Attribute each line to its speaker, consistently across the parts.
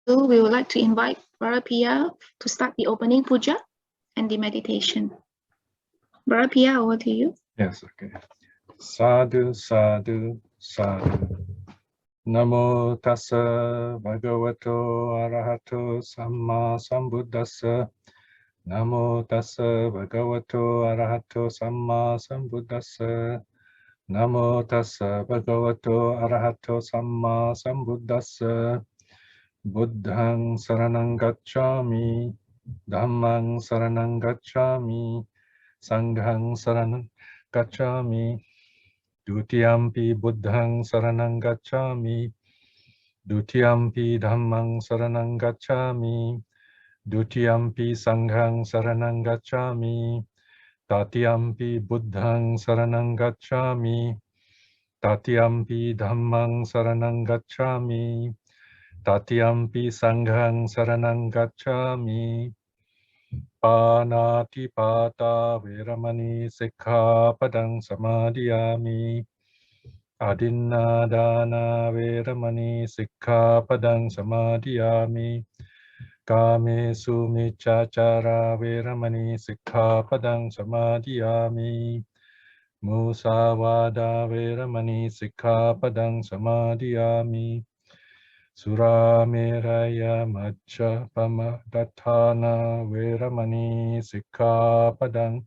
Speaker 1: So we would like to invite Piya to start the opening puja and the meditation. Piya, over to you.
Speaker 2: Yes, okay. Sadhu, sadhu, sadhu. Namo tassa bhagavato arahato samma sambuddhassa. Namo tassa bhagavato arahato samma sambuddhassa. Namo tassa bhagavato arahato samma sambuddhassa. Buddhang saranang gacchami. Dhammang saranang gacchami. Sanghang saranang gacchami. Dutiyampi buddhang saranang gacchami. Dutiyampi dhammang saranang gacchami. Dutiyampi sanghang saranang gacchami. Tatiyampi buddhang saranang gacchami. Tatiyampi dhammang saranang gacchami. Tatiyampi sanghang saranang gacchami. Panati pata veramani sikkhapadang samadhiyami. Adinadana veramani sikkhapadang samadhiyami. Kamesu miccachara veramani sikkhapadang samadhiyami. Musavada veramani sikkhapadang samadhiyami. Surameraya macca pamadatthana veramani sikkhapadang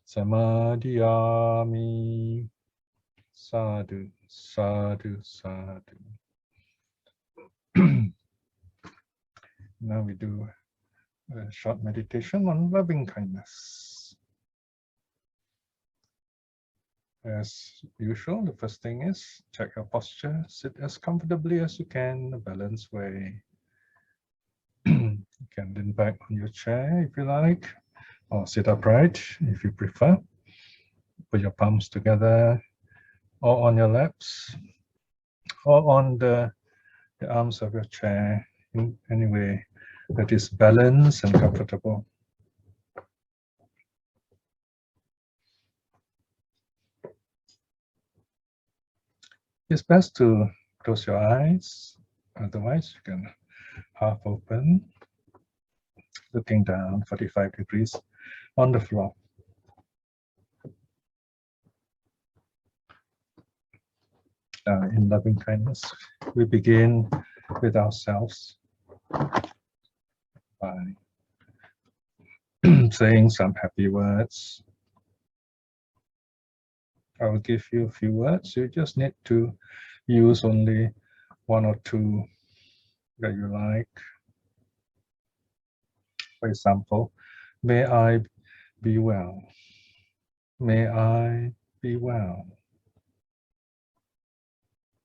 Speaker 2: samadhiyami. Sadhu, sadhu, sadhu. Now we do a short meditation on loving kindness. As usual, the first thing is check your posture. Sit as comfortably as you can in a balanced way. You can lean back on your chair if you like, or sit upright if you prefer. Put your palms together, or on your laps, or on the arms of your chair in any way that is balanced and comfortable. It's best to close your eyes, otherwise you can half open, looking down 45 degrees on the floor. In loving kindness, we begin with ourselves by saying some happy words. I will give you a few words. You just need to use only one or two that you like. For example, may I be well. May I be well.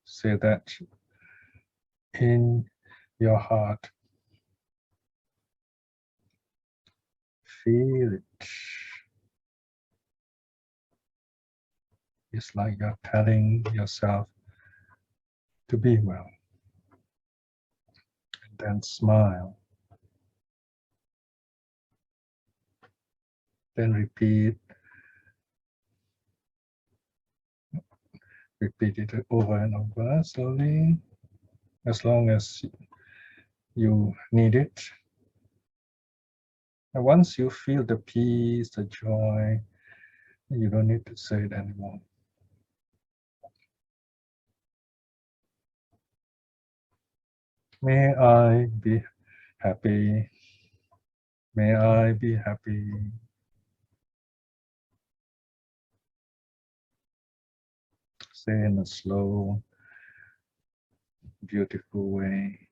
Speaker 2: Say that in your heart. Feel it. It's like you're telling yourself to be well. And then smile. Then repeat it over and over slowly, as long as you need it. And once you feel the peace, the joy, you don't need to say it anymore. May I be happy. May I be happy. Say in a slow, beautiful way.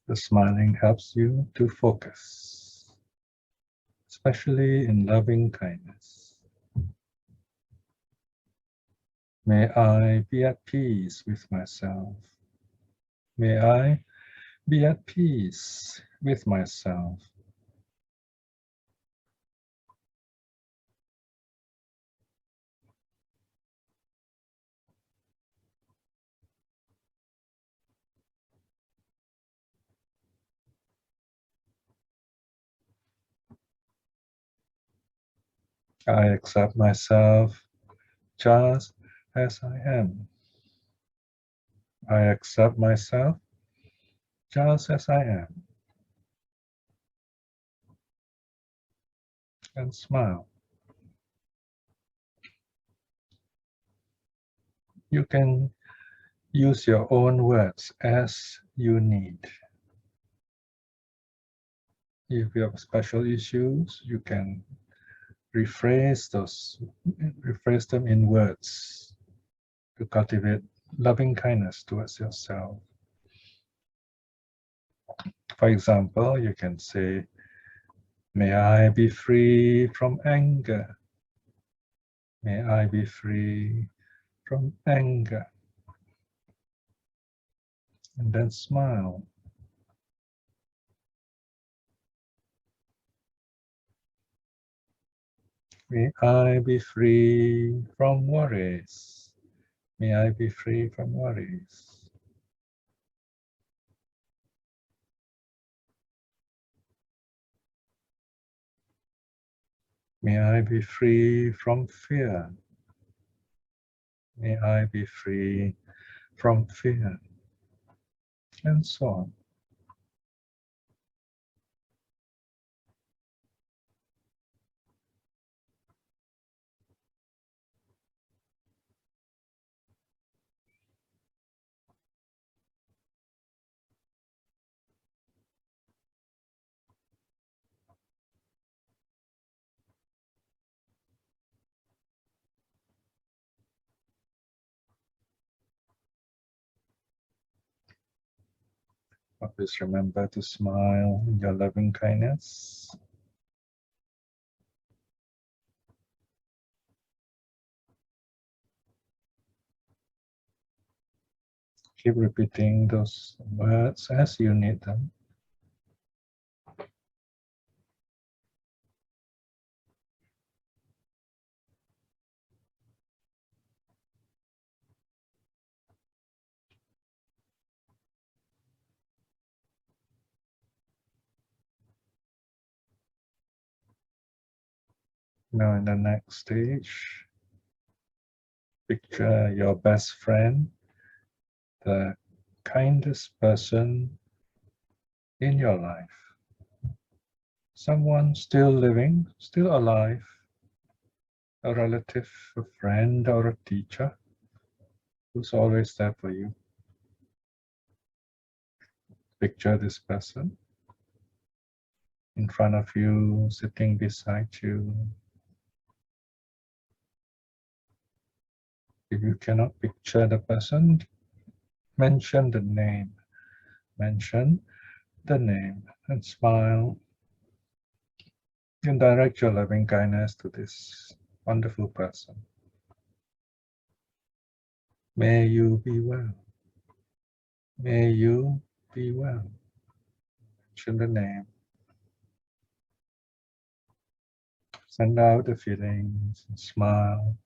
Speaker 2: The smiling helps you to focus, especially in loving kindness. May I be at peace with myself. May I be at peace with myself. I accept myself just as I am. I accept myself just as I am. And smile. You can use your own words as you need. If you have special issues, you can rephrase them in words to cultivate loving kindness towards yourself. For example, you can say, may I be free from anger. May I be free from anger. And then smile. May I be free from worries. May I be free from worries. May I be free from fear. May I be free from fear. And so on. Always remember to smile in your loving kindness. Keep repeating those words as you need them. Now in the next stage, picture your best friend, the kindest person in your life. Someone still living, still alive, a relative, a friend, or a teacher who's always there for you. Picture this person in front of you, sitting beside you. If you cannot picture the person, mention the name. Mention the name and smile and direct your loving kindness to this wonderful person. May you be well. May you be well. Mention the name. Send out the feelings and smile.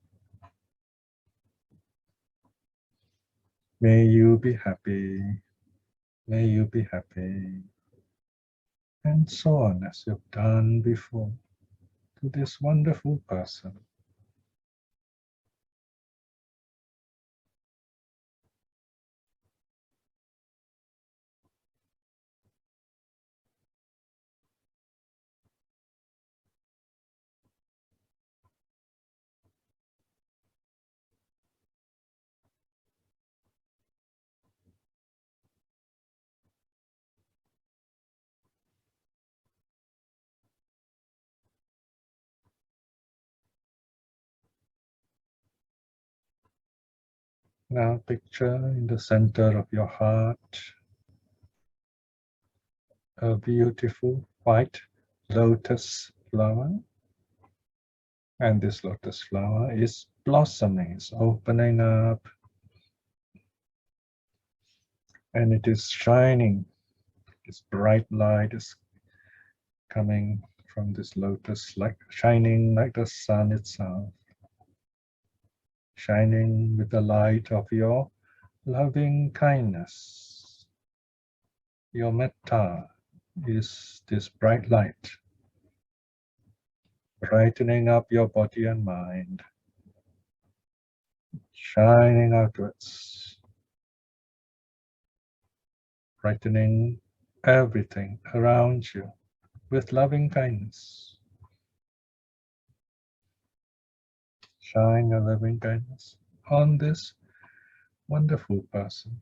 Speaker 2: May you be happy. May you be happy. And so on as you've done before to this wonderful person. Now picture in the center of your heart a beautiful white lotus flower. And this lotus flower is blossoming, it's opening up. And it is shining. This bright light is coming from this lotus, like shining like the sun itself. Shining with the light of your loving kindness. Your metta is this bright light. brightening up your body and mind, shining outwards, brightening everything around you with loving kindness. Shine your loving kindness on this wonderful person.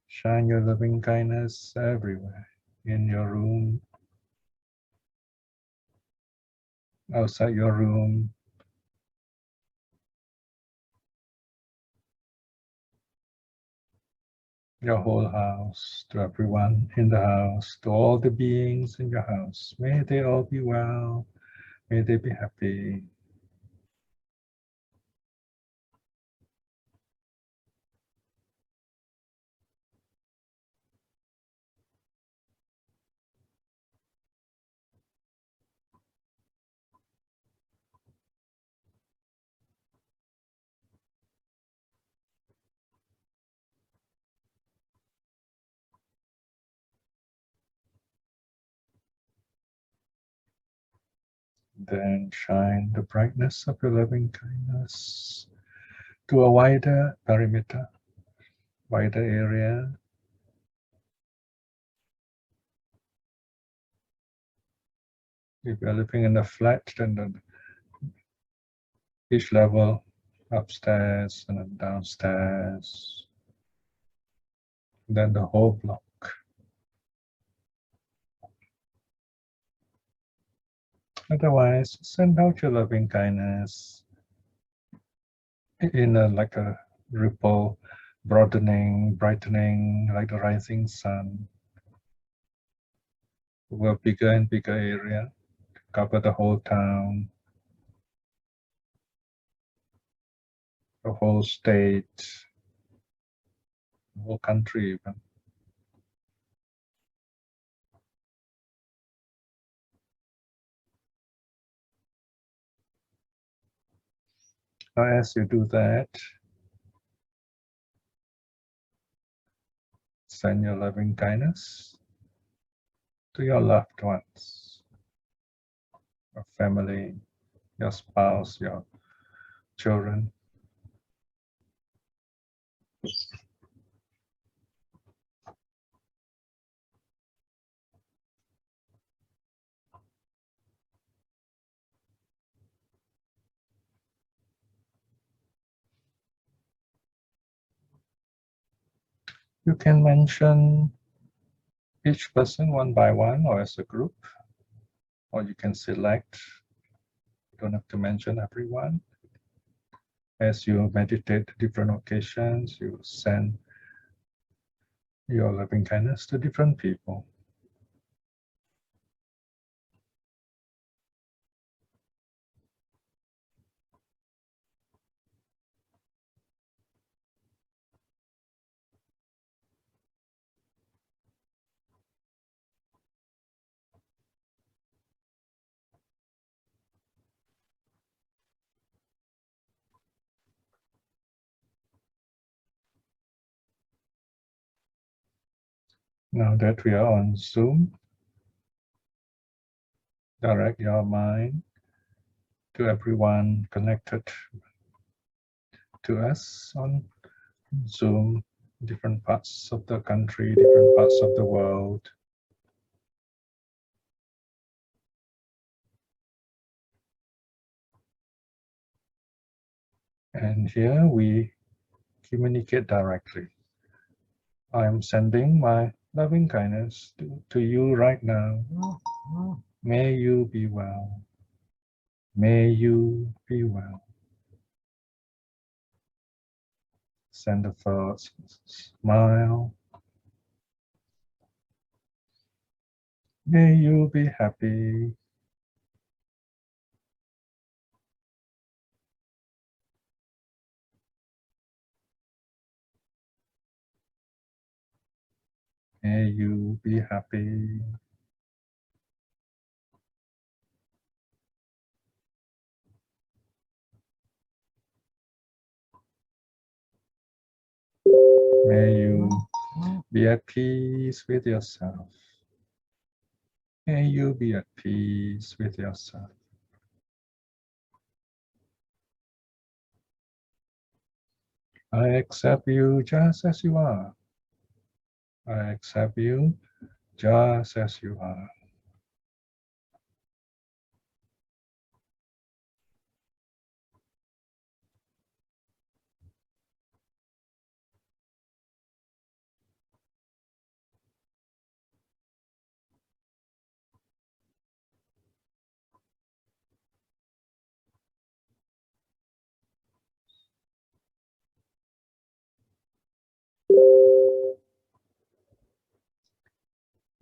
Speaker 2: Shine your loving kindness everywhere, in your room, outside your room, your whole house, to everyone in the house, to all the beings in your house. May they all be well, may they be happy. Then shine the brightness of your loving kindness to a wider perimeter, wider area. If you're living in a flat, then each level, upstairs and then downstairs, then the whole block. Otherwise, send out your loving kindness in like a ripple, broadening, brightening, like the rising sun, over a bigger and bigger area, cover the whole town, the whole state, the whole country even. Now, as you do that, send your loving kindness to your loved ones, your family, your spouse, your children. You can mention each person one by one or as a group, or you can select. You don't have to mention everyone. As you meditate different occasions, you send your loving kindness to different people. Now that we are on Zoom, direct your mind to everyone connected to us on Zoom, different parts of the country, different parts of the world. And here we communicate directly. I am sending my loving kindness to you right now. May you be well. May you be well. Send the thoughts, smile. May you be happy. May you be happy. May you be at peace with yourself. May you be at peace with yourself. I accept you just as you are. I accept you just as you are.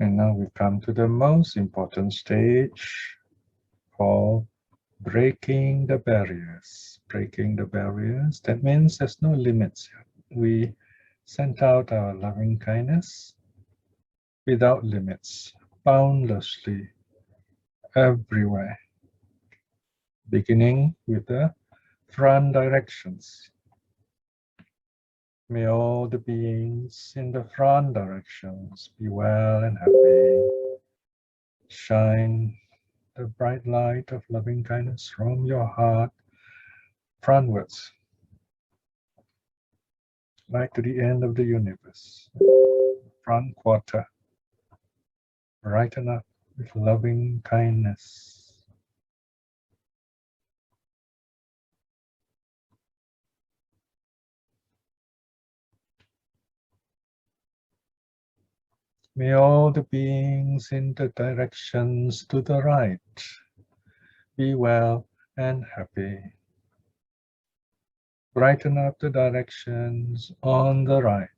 Speaker 2: And now we come to the most important stage called breaking the barriers. Breaking the barriers, that means there's no limits. We send out our loving kindness without limits, boundlessly, everywhere. Beginning with the front directions. May all the beings in the front directions be well and happy. Shine the bright light of loving kindness from your heart frontwards, like to the end of the universe. Front quarter, brighten up with loving kindness. May all the beings in the directions to the right be well and happy. Brighten up the directions on the right.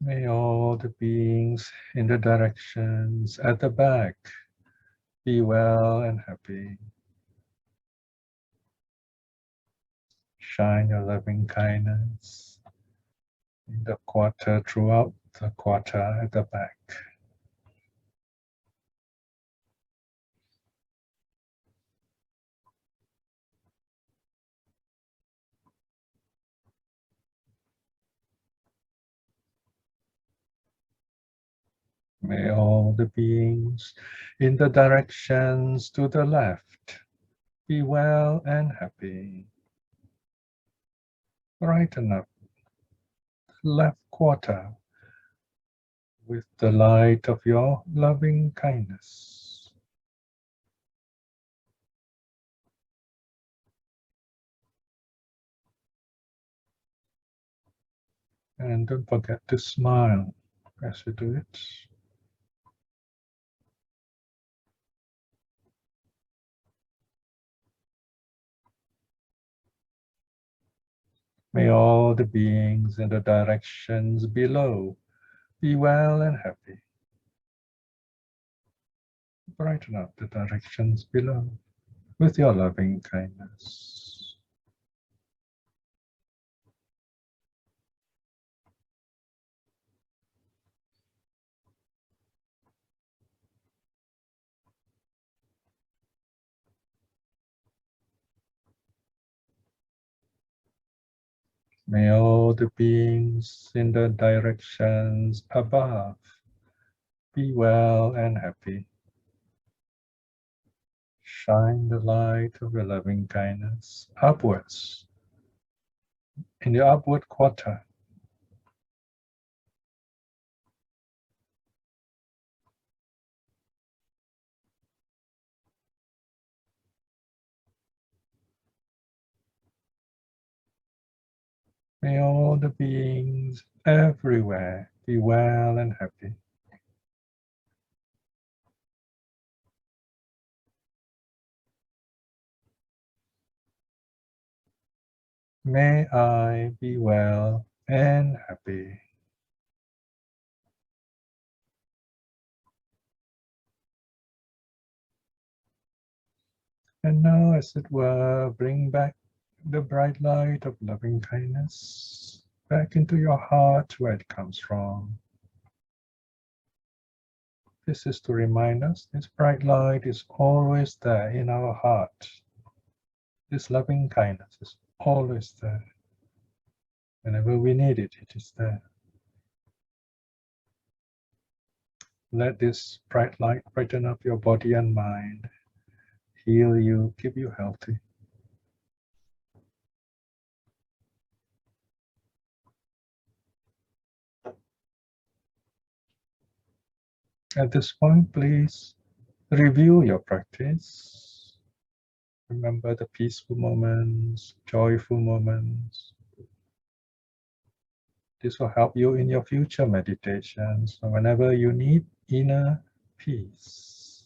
Speaker 2: May all the beings in the directions at the back be well and happy. Shine your loving kindness in the quarter throughout the quarter at the back. May all the beings in the directions to the left be well and happy. Brighten up the left quarter with the light of your loving kindness. And don't forget to smile as you do it. May all the beings in the directions below be well and happy. Brighten up the directions below with your loving kindness. May all the beings in the directions above be well and happy. Shine the light of your loving kindness upwards in the upward quarter. May all the beings everywhere be well and happy. May I be well and happy. And now, as it were, bring back the bright light of loving kindness back into your heart where it comes from. This is to remind us this bright light is always there in our heart. This loving kindness is always there. Whenever we need it, it is there. Let this bright light brighten up your body and mind, heal you, keep you healthy. At this point, please review your practice. Remember the peaceful moments, joyful moments. This will help you in your future meditations, so whenever you need inner peace.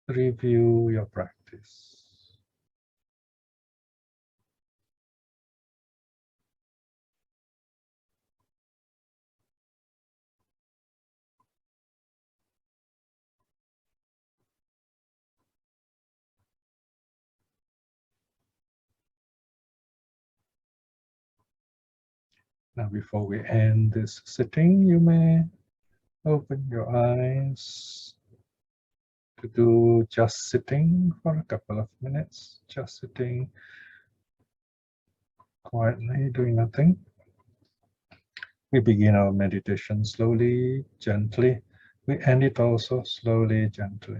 Speaker 2: Review your practice. Now, before we end this sitting, you may open your eyes to do just sitting for a couple of minutes, just sitting quietly, doing nothing. We begin our meditation slowly, gently. We end it also slowly, gently.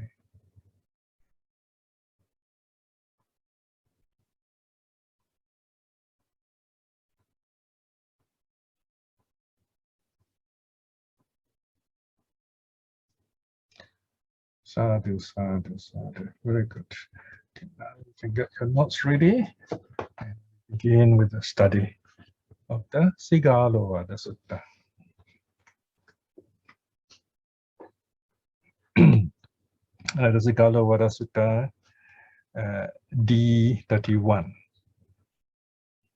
Speaker 2: Sadhu, sadhu, sadhu. Very good. Okay, now you can get your notes ready and begin with the study of the Sigāl'ovāda Sutta. The Sigāl'ovāda Sutta D31.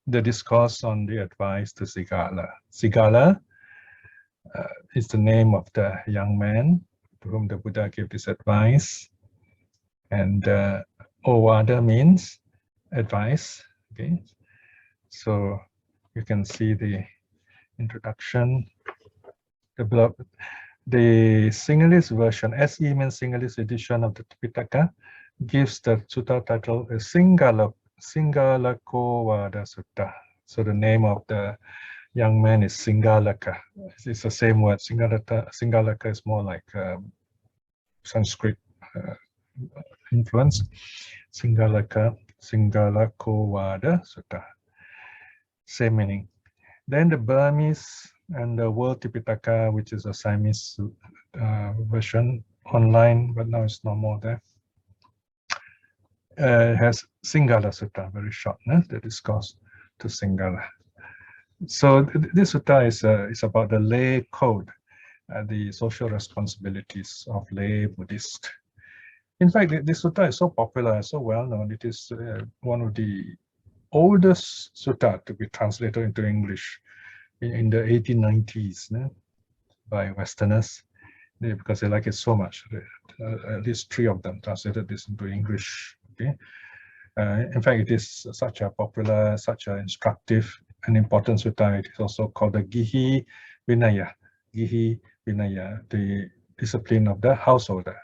Speaker 2: The discourse on the advice to Sigāla. Sigāla is the name of the young man to whom the Buddha gave this advice, and Ovada means advice. Okay, so you can see the introduction. The Sinhalese version, SE means Sinhalese edition of the Tipitaka, gives the sutta title as Sigāl'ovāda Sutta. So the name of the young man is Sigālaka. It's the same word. Sigālaka is more like Sanskrit influence. Sigālaka, Sigāl'ovāda Sutta. Same meaning. Then the Burmese and the World Tipitaka, which is a Siamese version online, but now it's no more there. Has Sigāla Sutta, very short, the discourse to Sigāla. So this sutta is about the lay code, the social responsibilities of lay Buddhists. In fact, this sutta is so popular, so well known. It is one of the oldest sutta to be translated into English in the 1890s by Westerners, because they like it so much. At least 3 of them translated this into English. Okay, in fact, it is such a popular, such an instructive and important sutta. It is also called the Gihi Vinaya. Gihi Vinaya, the discipline of the householder.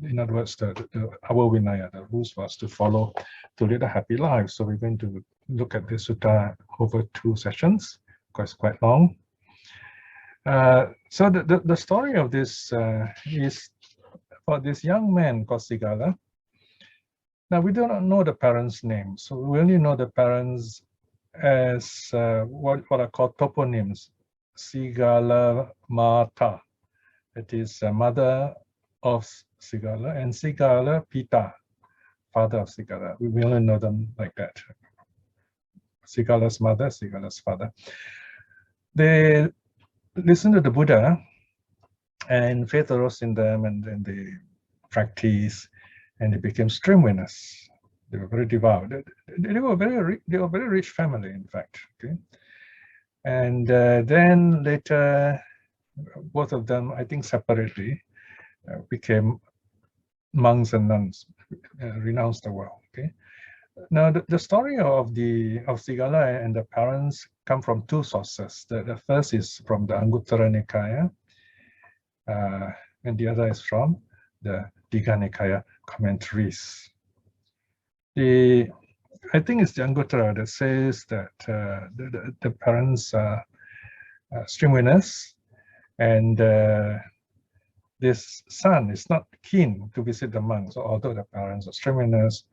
Speaker 2: In other words, our Vinaya, the rules for us to follow to lead a happy life. So we're going to look at this sutta over 2 sessions, because it's quite long. So the story of this is about this young man called Sigāla. Now, we do not know the parents' names, so we only know the parents as what are called toponyms. Sigāla Mata, that is mother of Sigāla, and Sigāla Pita, father of Sigāla. We only know them like that. Sigāla's mother, Sigāla's father. They listened to the Buddha, and faith arose in them, and then they practiced, and they became stream winners. They were very devout. They were very rich family, in fact. Okay, and then later, both of them, I think separately, became monks and nuns, renounced the world. Okay, Now, the story of Sigāla and the parents come from two sources. The first is from the Anguttara Nikaya, and the other is from the Digha Nikaya commentaries. I think it's the Anguttara that says that the parents are stream winners, and this son is not keen to visit the monks. So although the parents are stream winners,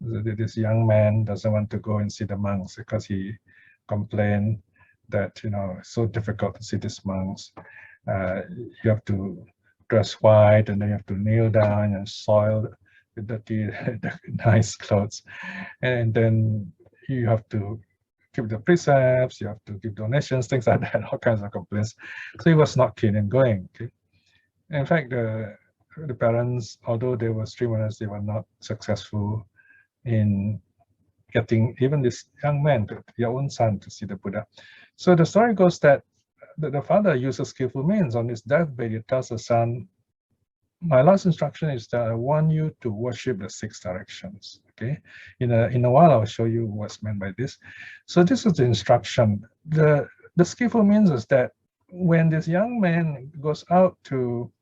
Speaker 2: this young man doesn't want to go and see the monks because he complained that, you know, it's so difficult to see these monks. You have to dress white, and then you have to kneel down and soil the dirty, the nice clothes, and then you have to keep the precepts, you have to give donations, things like that, all kinds of complaints. So he was not keen in going. Okay? In fact, the parents, although they were stream winners, they were not successful in getting even this young man, their own son, to see the Buddha. So the story goes that the father uses skillful means. On his deathbed, he tells the son, my last instruction is that I want you to worship the 6 directions. Okay, in a while I'll show you what's meant by this. So this is the instruction. The skillful means is that when this young man goes out to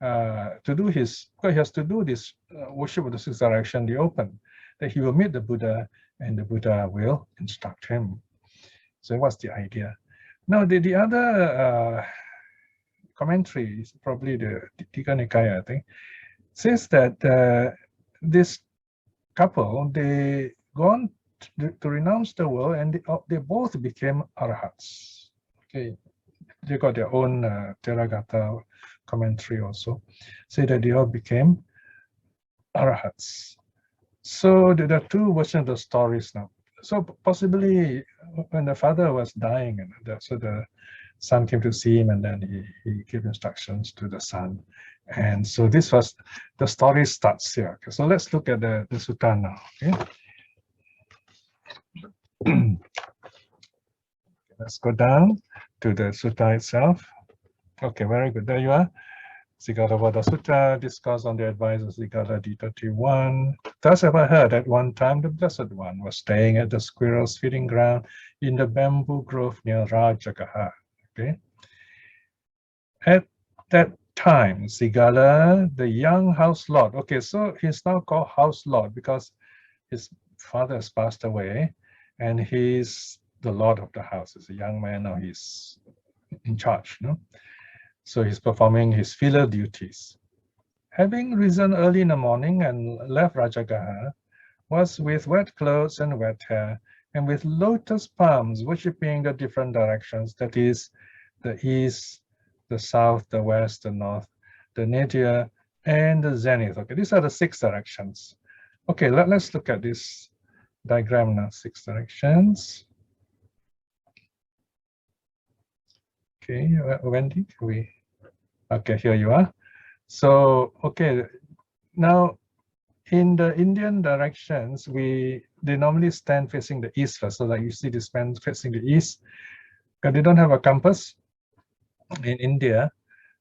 Speaker 2: do his, he has to do this worship of the 6 direction, the open, that he will meet the Buddha and the Buddha will instruct him. So what's the idea? Now the other commentary is probably the Digha Nikaya, I think, says that this couple, they go on to renounce the world, and they both became arahats. Okay, they got their own Theragatha commentary also, say that they all became arahats. So there are 2 versions of the stories now. So possibly when the father was dying, and so the son came to see him, and then he gave instructions to the son. And so this was, the story starts here. Okay, so let's look at the sutta now. Okay. Let's go down to the sutta itself. Okay, very good. There you are. Sigāl'ovāda Sutta, Discourse on the Advice of Sigāla D31. Thus have I heard at one time the Blessed One was staying at the squirrel's feeding ground in the bamboo grove near Rajagaha. Okay. At that time, Sigāla, the young house lord. Okay, so he's now called house lord because his father has passed away, and he's the lord of the house. He's a young man now, he's in charge, no? So he's performing his filial duties. Having risen early in the morning and left Rajagaha, was with wet clothes and wet hair, and with lotus palms worshipping the different directions, that is, the east, the south, the west, the north, the nadir, and the zenith. Okay, these are the 6 directions. Okay, let's look at this diagram now, 6 directions. Okay, Wendy, okay, here you are. So, okay, now in the Indian directions, they normally stand facing the east first. So like you see this man facing the east, because they don't have a compass in India.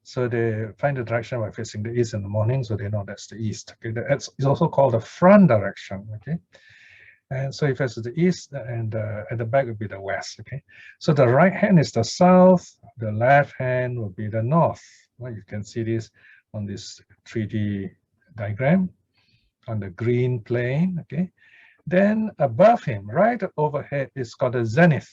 Speaker 2: So they find the direction by facing the east in the morning, so they know that's the east. Okay, that's also called the front direction. Okay, and so it faces the east, and at the back would be the west. Okay, so the right hand is the south, the left hand will be the north. Well, you can see this on this 3D diagram on the green plane. Okay, then above him, right overhead, is called the zenith.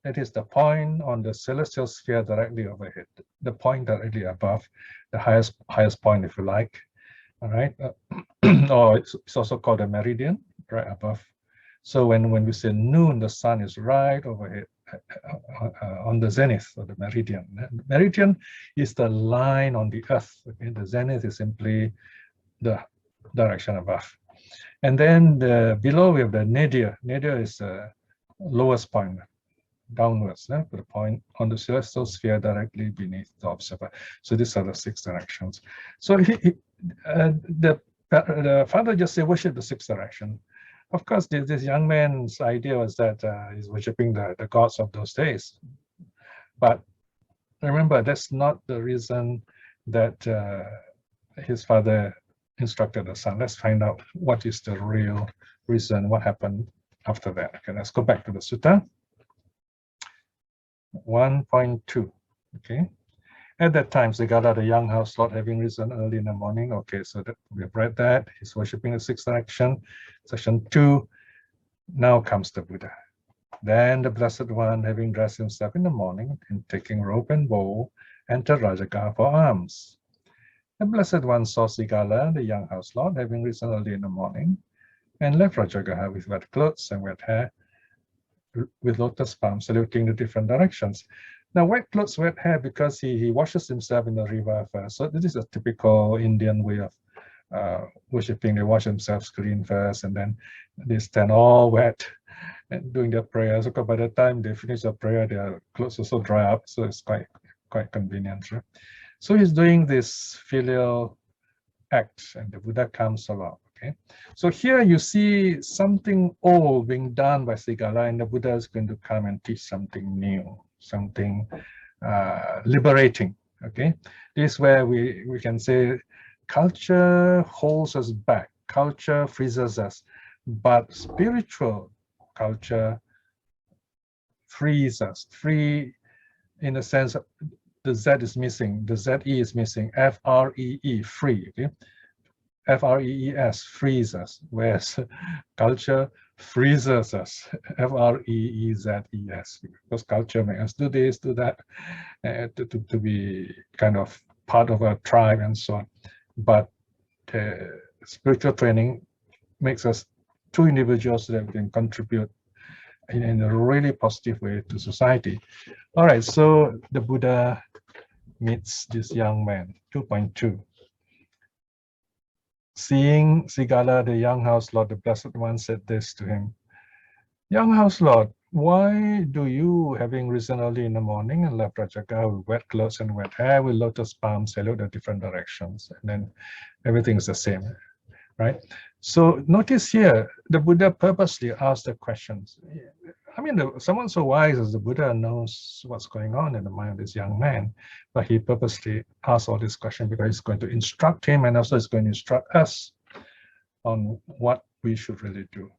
Speaker 2: That is the point on the celestial sphere directly overhead, the point directly above, the highest point, if you like. All right, or it's also called a meridian, right above. So when we say noon, the sun is right overhead on the zenith of the meridian. The meridian is the line on the earth. Okay? The zenith is simply the direction above. And then below we have the nadir. Nadir is the lowest point, downwards, the point on the celestial sphere directly beneath the observer. So these are the 6 directions. So the father just said worship the 6 directions. Of course, this young man's idea was that he's worshiping the gods of those days. But remember, that's not the reason that his father instructed the son. Let's find out what is the real risen, what happened after that? Okay, let's go back to the sutta. 1.2. Okay. At that time, Sigāla, the young house lord, having risen early in the morning. Okay, so that we've read that. He's worshipping the sixth direction. Section 2. Now comes the Buddha. Then the Blessed One, having dressed himself in the morning and taking robe and bowl, entered Rajagaha for alms. The Blessed One saw Sigāla, the young house lord, having risen early in the morning, and left Rajagaha with wet clothes and wet hair, with lotus palms, saluting the different directions. Now, wet clothes, wet hair, because he washes himself in the river first. So this is a typical Indian way of worshipping. They wash themselves clean first, and then they stand all wet and doing their prayers. So by the time they finish the prayer, their clothes also dry up. So it's quite convenient. Right? So he's doing this filial act, and the Buddha comes along. Okay, so here you see something old being done by Sigāla, and the Buddha is going to come and teach something new, something liberating. Okay, this is where we can say culture holds us back, culture freezes us, but spiritual culture frees us. Free in the sense the Z is missing, the ZE is missing, F-R-E-E, free. Okay? F-R-E-E-S, frees us, whereas culture freezes us, F-R-E-E-Z-E-S, because culture makes us do this, do that, to be kind of part of a tribe and so on. But spiritual training makes us two individuals that we can contribute in a really positive way to society. All right, so the Buddha meets this young man, 2.2. Seeing Sigāla, the young house lord, the Blessed One said this to him: "Young house lord, why do you, having risen early in the morning and left Rajagaha with wet clothes and wet hair, with lotus palms, salute the different directions?" And then everything's the same, right? So notice here, the Buddha purposely asked the questions. I mean, someone so wise as the Buddha knows what's going on in the mind of this young man, but he purposely asked all these questions because he's going to instruct him, and also he's going to instruct us on what we should really do.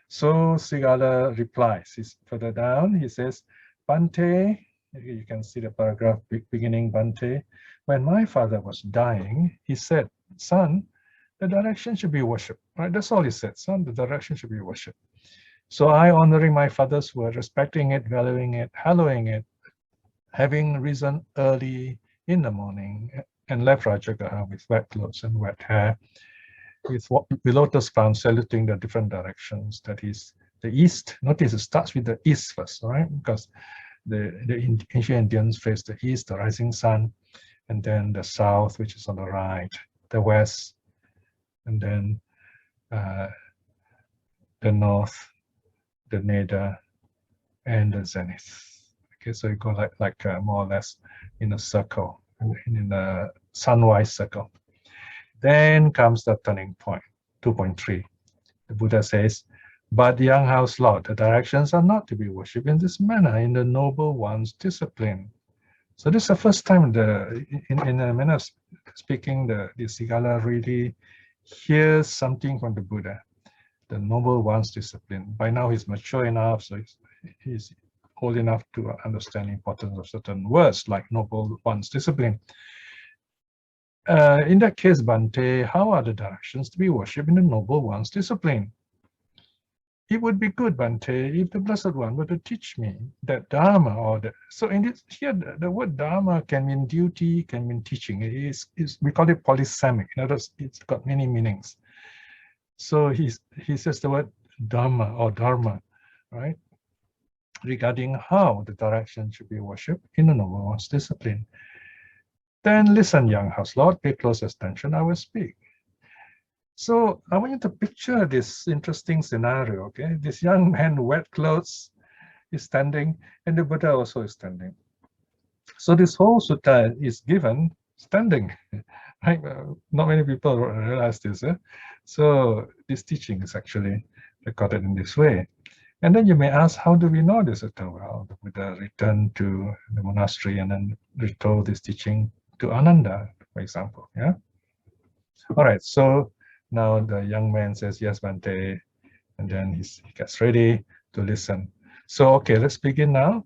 Speaker 2: So Sigāla replies. He's further down. He says, "Bhante," you can see the paragraph beginning, "Bhante, when my father was dying, he said, 'Son, the direction should be worshipped.'" Right? That's all he said. "Son, the direction should be worshipped. So I, honoring my father's word, respecting it, valuing it, hallowing it, having risen early in the morning and left Rajagaha with wet clothes and wet hair, with lotus palms, saluting the different directions, that is the east." Notice it starts with the east first, right? Because the ancient Indians face the east, the rising sun, and then the south, which is on the right, the west, and then the north, the neda, and the zenith. Okay, so you go like more or less in a circle, in a sunwise circle. Then comes the turning point, 2.3. The Buddha says, "But young house lord, the directions are not to be worshipped in this manner, in the noble one's discipline." So this is the first time in a manner of speaking, the Sigāla really hears something from the Buddha, the noble one's discipline. By now he's mature enough, so he's old enough to understand the importance of certain words like noble one's discipline. In that case, Bhante, how are the directions to be worshipped in the noble one's discipline? It would be good, Bhante, if the Blessed One were to teach me that Dharma, or so in this here the word Dharma can mean duty, can mean teaching. We call it polysemic. In other words, it's got many meanings. So he says the word Dharma or Dharma, right? Regarding how the direction should be worshipped in the noble one's discipline. "Then listen, young house lord, pay close attention, I will speak." So I want you to picture this interesting scenario, okay? This young man, wet clothes, is standing, and the Buddha also is standing. So this whole sutta is given standing, right? Not many people realize this. So this teaching is actually recorded in this way. And then you may ask, how do we know this sutta? Well, the Buddha returned to the monastery and then retold this teaching to Ananda, for example. Yeah. All right. So now the young man says, "Yes, Bhante, And then he gets ready to listen. So, okay, let's begin now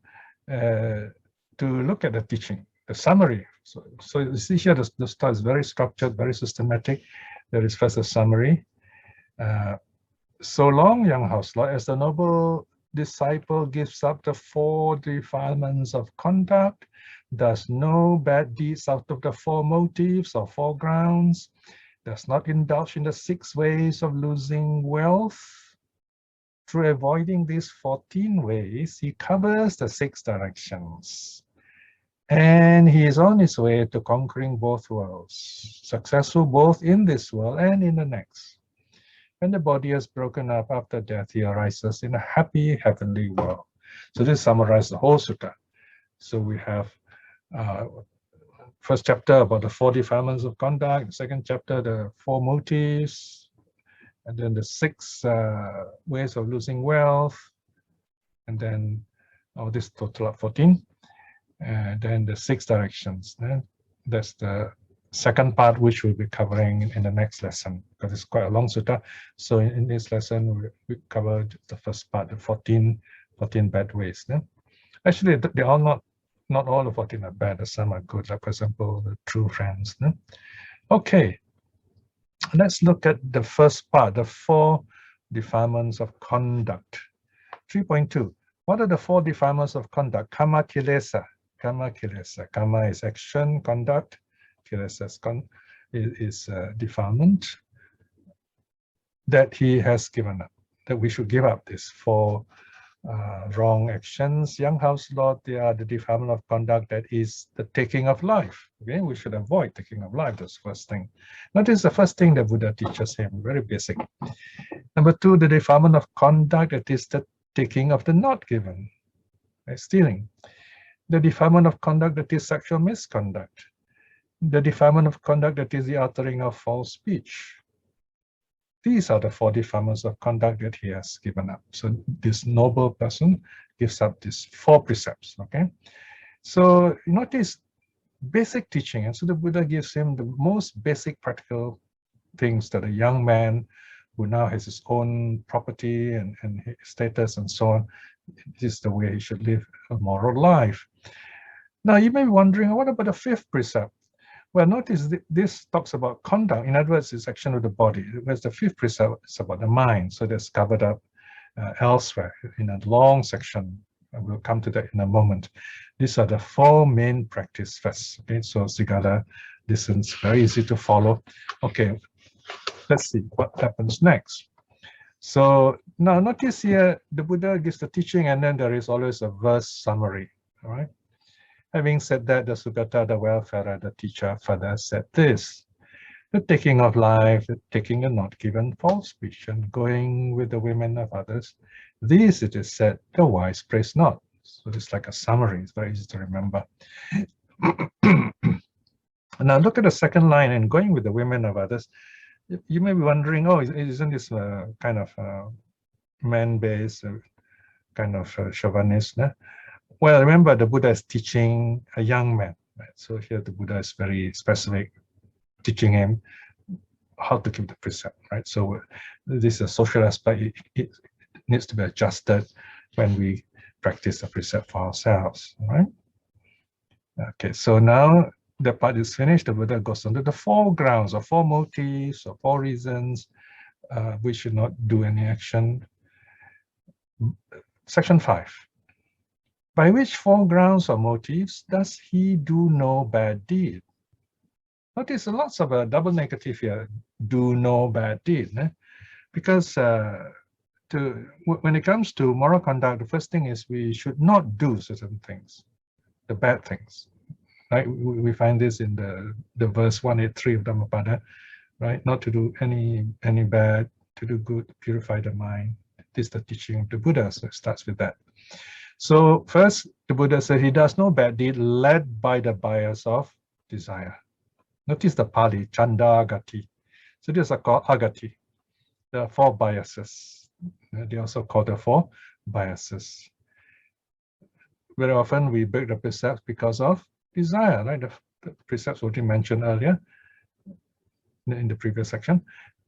Speaker 2: to look at the teaching, the summary. So you see here, the sutta is very structured, very systematic. There is first a summary. So long, young house lord, as the noble disciple gives up the 4 defilements of conduct, does no bad deeds out of the 4 motives or 4 grounds, does not indulge in the 6 ways of losing wealth. Through avoiding these 14 ways, he covers the 6 directions. And he is on his way to conquering both worlds, successful both in this world and in the next. When the body is broken up after death, he arises in a happy heavenly world. So this summarizes the whole sutta. So we have first chapter about the 4 defilements of conduct, the second chapter, the 4 motives, and then the 6 ways of losing wealth, and then this total of 14, and then the 6 directions. That's the second part, which we'll be covering in the next lesson, because it's quite a long sutta. So in this lesson, we covered the first part, the 14 bad ways. Actually, they are not all the 14 are bad. Some are good, like for example, the true friends. Okay, let's look at the first part, the 4 defilements of conduct. 3.2. What are the 4 defilements of conduct? Kama kilesa. Kama kilesa. Kama is action, conduct. Kilesa is defilement that he has given up, that we should give up these 4 wrong actions. Young house lord, they are the defilement of conduct that is the taking of life. Okay, we should avoid taking of life. That's the first thing. Notice the first thing the Buddha teaches him, very basic. Number 2, the defilement of conduct that is the taking of the not given, like stealing. The defilement of conduct that is sexual misconduct. The defilement of conduct that is the uttering of false speech. These are the 4 defilements of conduct that he has given up. So this noble person gives up these 4 precepts. Okay, so notice basic teaching, and so the Buddha gives him the most basic practical things that a young man who now has his own property and status and so on, this is the way he should live a moral life. Now you may be wondering, what about the 5th precept? Well, notice this talks about conduct. In other words, it's action of the body. Whereas the 5th precept is about the mind. So that's covered up elsewhere in a long section. And we'll come to that in a moment. These are the 4 main practice first. Okay, so Sigāla listens, very easy to follow. Okay, let's see what happens next. So now notice here, the Buddha gives the teaching, and then there is always a verse summary. All right. Having said that, the Sugata, the Wayfarer, the teacher, further said this: the taking of life, the taking the not given, false speech, and going with the women of others, these, it is said, the wise praise not. So it's like a summary, it's very easy to remember. Now look at the second line, and going with the women of others. You may be wondering, oh, isn't this kind of man-based, kind of chauvinist? Well, remember, the Buddha is teaching a young man, right? So here the Buddha is very specific, teaching him how to keep the precept, right? So this is a social aspect. It needs to be adjusted when we practice the precept for ourselves, right? Okay, so now the part is finished. The Buddha goes on to the 4 grounds or 4 motives or 4 reasons we should not do any action. Section 5. By which 4 grounds or motives does he do no bad deed? Notice lots of double negative here. Do no bad deed, because when it comes to moral conduct, the first thing is we should not do certain things, the bad things. Right? We find this in the verse 183 of Dharmafarer, right? Not to do any bad, to do good, purify the mind. This is the teaching of the Buddha, so it starts with that. So first, the Buddha said he does no bad deed led by the bias of desire. Notice the Pali, Chanda Agati. So these are called Agati. There are 4 biases. They also call the 4 biases. Very often we break the precepts because of desire, right? The precepts already mentioned earlier in the previous section.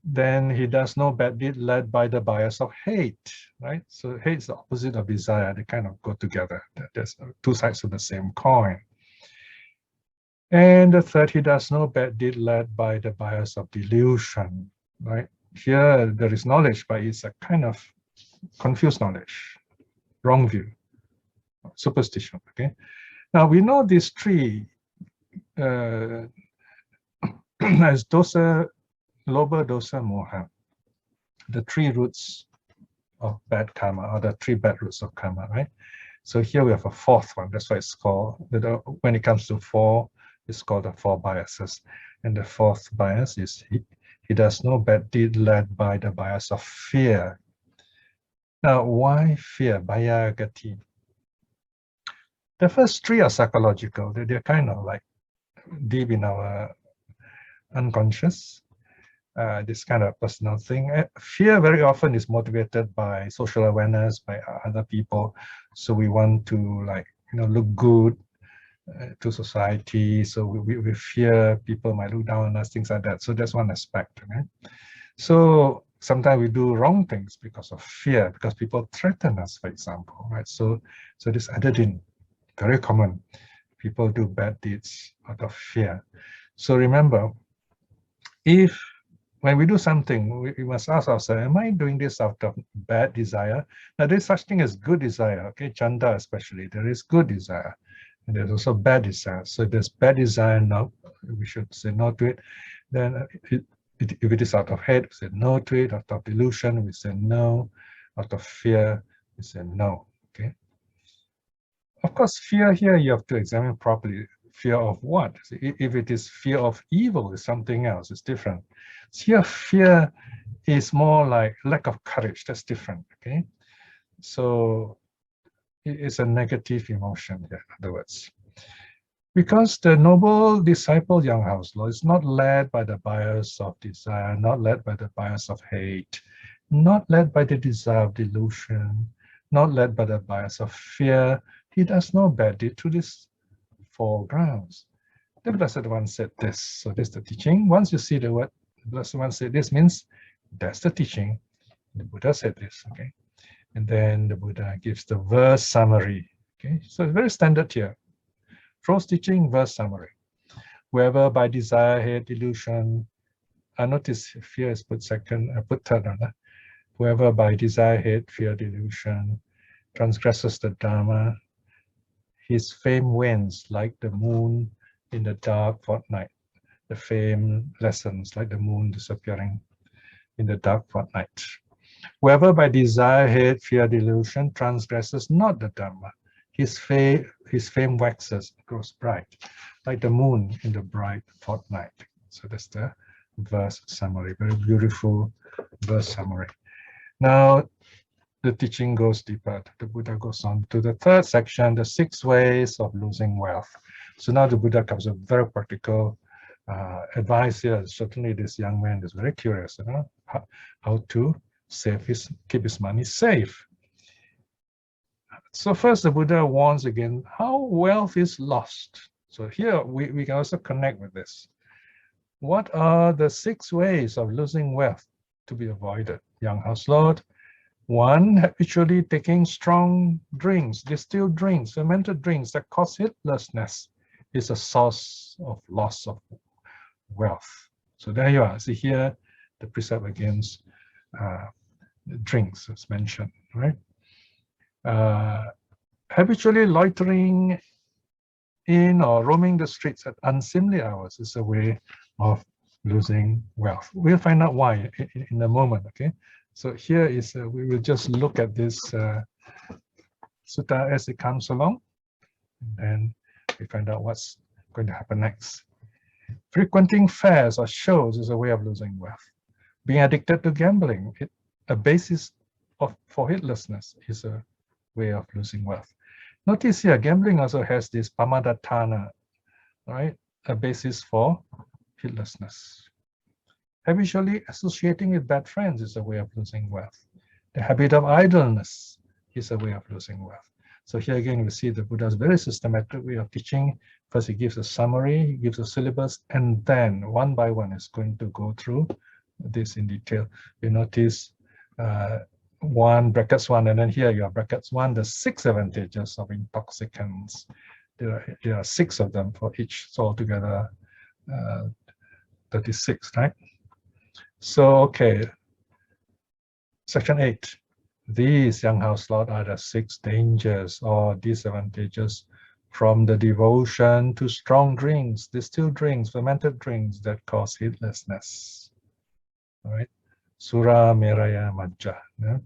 Speaker 2: then he does no bad deed led by the bias of hate, right? So hate is the opposite of desire. They kind of go together. There's two sides of the same coin. And the third, he does no bad deed led by the bias of delusion, right? Here there is knowledge, but it's a kind of confused knowledge, wrong view, superstition, okay? Now we know these three as dosa, lobha, dosa, moha, the three roots of bad karma, or the three bad roots of karma, right? So here we have a fourth one. That's why it's called, when it comes to four, it's called the four biases. And the fourth bias is he does no bad deed led by the bias of fear. Now, why fear? Bhaya gati. The first three are psychological. They're kind of like deep in our unconscious. This kind of personal thing. Fear very often is motivated by social awareness, by other people. So we want to, like, look good to society. So we fear people might look down on us, things like that. So that's one aspect. Right? So sometimes we do wrong things because of fear, because people threaten us, for example. Right? So this adadin, very common. People do bad deeds out of fear. So remember, when we do something, we must ask ourselves, am I doing this out of bad desire? Now, there's such thing as good desire, okay? Chanda especially, there is good desire. And there's also bad desire. So if there's bad desire, no, we should say no to it. Then if it is out of hate, we say no to it. Out of delusion, we say no. Out of fear, we say no, okay? Of course, fear here, you have to examine properly. Fear of what? If it is fear of evil, it's something else, it's different. Here, fear is more like lack of courage, that's different, okay? So it's a negative emotion here, in other words. Because the noble disciple young house law is not led by the bias of desire, not led by the bias of hate, not led by the desire of delusion, not led by the bias of fear. He does no bad deed to these four grounds. The Blessed One said this. So this is the teaching. Once you see the word, the Blessed One said this, means that's the teaching. The Buddha said this, okay? And then the Buddha gives the verse summary, okay? So it's very standard here. First teaching, verse summary. Whoever by desire, hate, delusion, I notice fear is put second, put third on that. Whoever by desire, hate, fear, delusion, transgresses the Dharma, his fame wanes like the moon in the dark fortnight. The fame lessens like the moon disappearing in the dark fortnight. Whoever by desire, hate, fear, delusion transgresses not the Dharma, his fame waxes, grows bright, like the moon in the bright fortnight. So that's the verse summary, very beautiful verse summary. Now, the teaching goes deeper. The Buddha goes on to the third section, the 6 ways of losing wealth. So now the Buddha comes with very practical advice here. Certainly this young man is very curious, how to keep his money safe. So first the Buddha warns again how wealth is lost. So here we can also connect with this. What are the 6 ways of losing wealth to be avoided? Young house lord. 1, habitually taking strong drinks, distilled drinks, fermented drinks that cause heedlessness is a source of loss of wealth. So there you are. See here, the precept against drinks is mentioned, right? Habitually loitering in or roaming the streets at unseemly hours is a way of losing wealth. We'll find out why in a moment, okay? So here is, we will just look at this sutta as it comes along, and we find out what's going to happen next. Frequenting fairs or shows is a way of losing wealth. Being addicted to gambling, a basis for heedlessness, is a way of losing wealth. Notice here, gambling also has this pamadatthana, right? A basis for heedlessness. Habitually associating with bad friends is a way of losing wealth. The habit of idleness is a way of losing wealth. So here again, we see the Buddha's very systematic way of teaching. First, he gives a summary, he gives a syllabus, and then one by one is going to go through this in detail. You notice 1 brackets 1, and then here you have brackets 1, the 6 advantages of intoxicants. There are 6 of them for each, so altogether 36, right? So, okay. Section 8. These, young house lord, are the 6 dangers or disadvantages from the devotion to strong drinks, distilled drinks, fermented drinks that cause heedlessness. All right. Sura, Meraya, Majja. Yeah?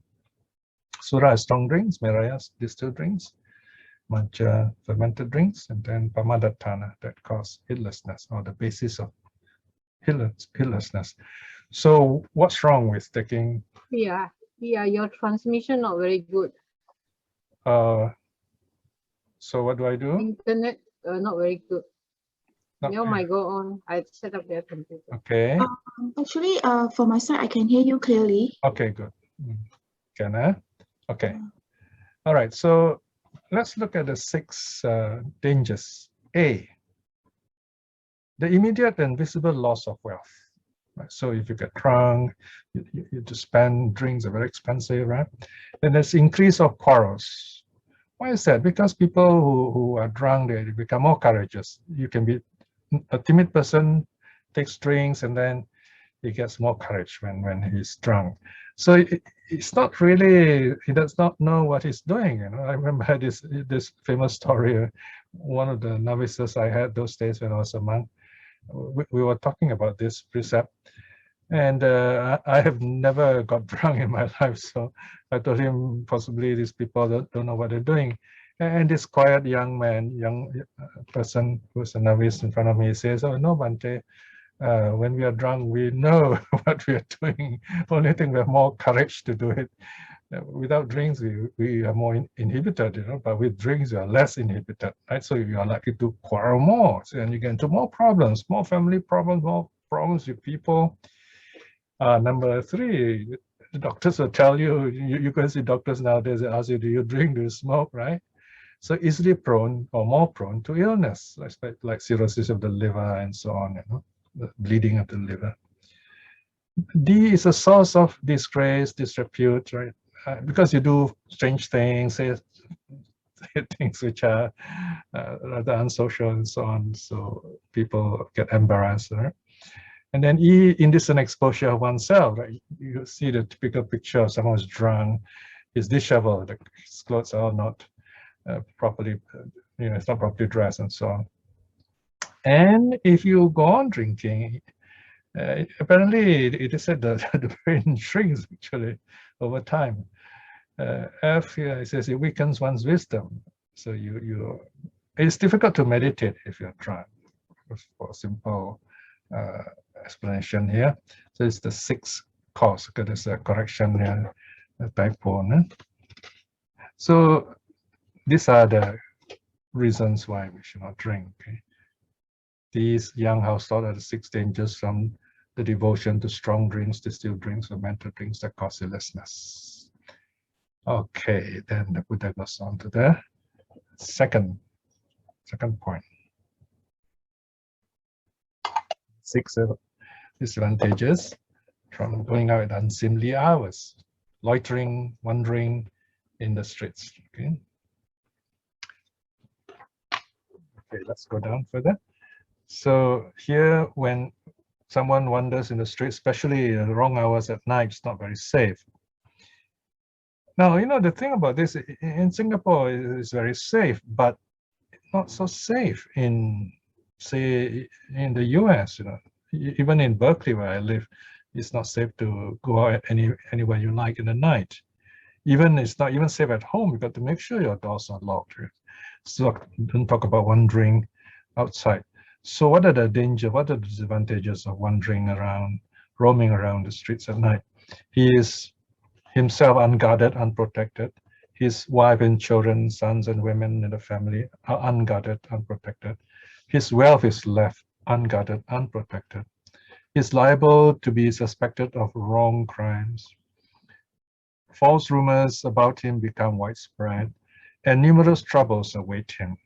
Speaker 2: Sura is strong drinks, Meraya distilled drinks, Majja fermented drinks, and then Pamadatthana that cause heedlessness, or the basis of heedlessness. So what's wrong with taking?
Speaker 3: Yeah, your transmission not very good.
Speaker 2: So what do I do?
Speaker 3: Internet not very good.
Speaker 2: Okay.
Speaker 3: You might go on. I set up their computer.
Speaker 2: Okay.
Speaker 1: Actually, for my side, I can hear you clearly.
Speaker 2: Okay, good. Can I? Okay. All right. So let's look at the 6 dangers. A, the immediate and visible loss of wealth. Right? So if you get drunk, you to spend, drinks are very expensive, right? Then there's increase of quarrels. Why is that? Because people who are drunk, they become more courageous. You can be a timid person, takes drinks, and then he gets more courage when he's drunk. So it's not really, he does not know what he's doing. You know, I remember this famous story. One of the novices I had those days when I was a monk, we were talking about this precept, and I have never got drunk in my life. So I told him possibly these people don't know what they're doing. And this quiet young person who's a novice in front of me says, "Oh no, Bhante, when we are drunk, we know what we are doing. Only thing we have more courage to do it. Without drinks, we are more inhibited, you know, but with drinks, you are less inhibited, right? So you are likely to quarrel more, and you get into more problems, more family problems, more problems with people. Number 3, the doctors will tell you, you can see doctors nowadays, they ask you, do you drink, do you smoke, right? So easily prone or more prone to illness, like cirrhosis of the liver and so on, you know, the bleeding of the liver. D is a source of disgrace, disrepute, right? Because you do strange things, say things which are rather unsocial and so on, so people get embarrassed, right? And then E, indecent exposure of oneself, right? You see the typical picture of someone who's drunk, is disheveled, his clothes are not properly, you know, it's not properly dressed and so on. And if you go on drinking, apparently it is said that the brain shrinks actually over time. F here, it says it weakens one's wisdom. So it's difficult to meditate if you're drunk, for a simple explanation here. So it's the 6th cause, because there's a correction here, the backbone. So these are the reasons why we should not drink. Okay? These young house lord are the 6 dangers from the devotion to strong drinks, distilled drinks, fermented drinks that cause illness. Okay, then the Buddha goes on to the second point. 6 disadvantages from going out at unseemly hours, loitering, wandering in the streets. Okay. Okay, let's go down further. So here, when someone wanders in the street, especially the wrong hours at night, it's not very safe. Now, you know, the thing about this, in Singapore, it's very safe, but not so safe in, say, in the US, you know. Even in Berkeley, where I live, it's not safe to go out anywhere you like in the night. It's not even safe at home. You've got to make sure your doors are locked. So don't talk about wandering outside. So what are the dangers, what are the disadvantages of wandering around, roaming around the streets at night? He is himself unguarded, unprotected. His wife and children, sons and women in the family are unguarded, unprotected. His wealth is left unguarded, unprotected. He's liable to be suspected of wrong crimes. False rumors about him become widespread, and numerous troubles await him.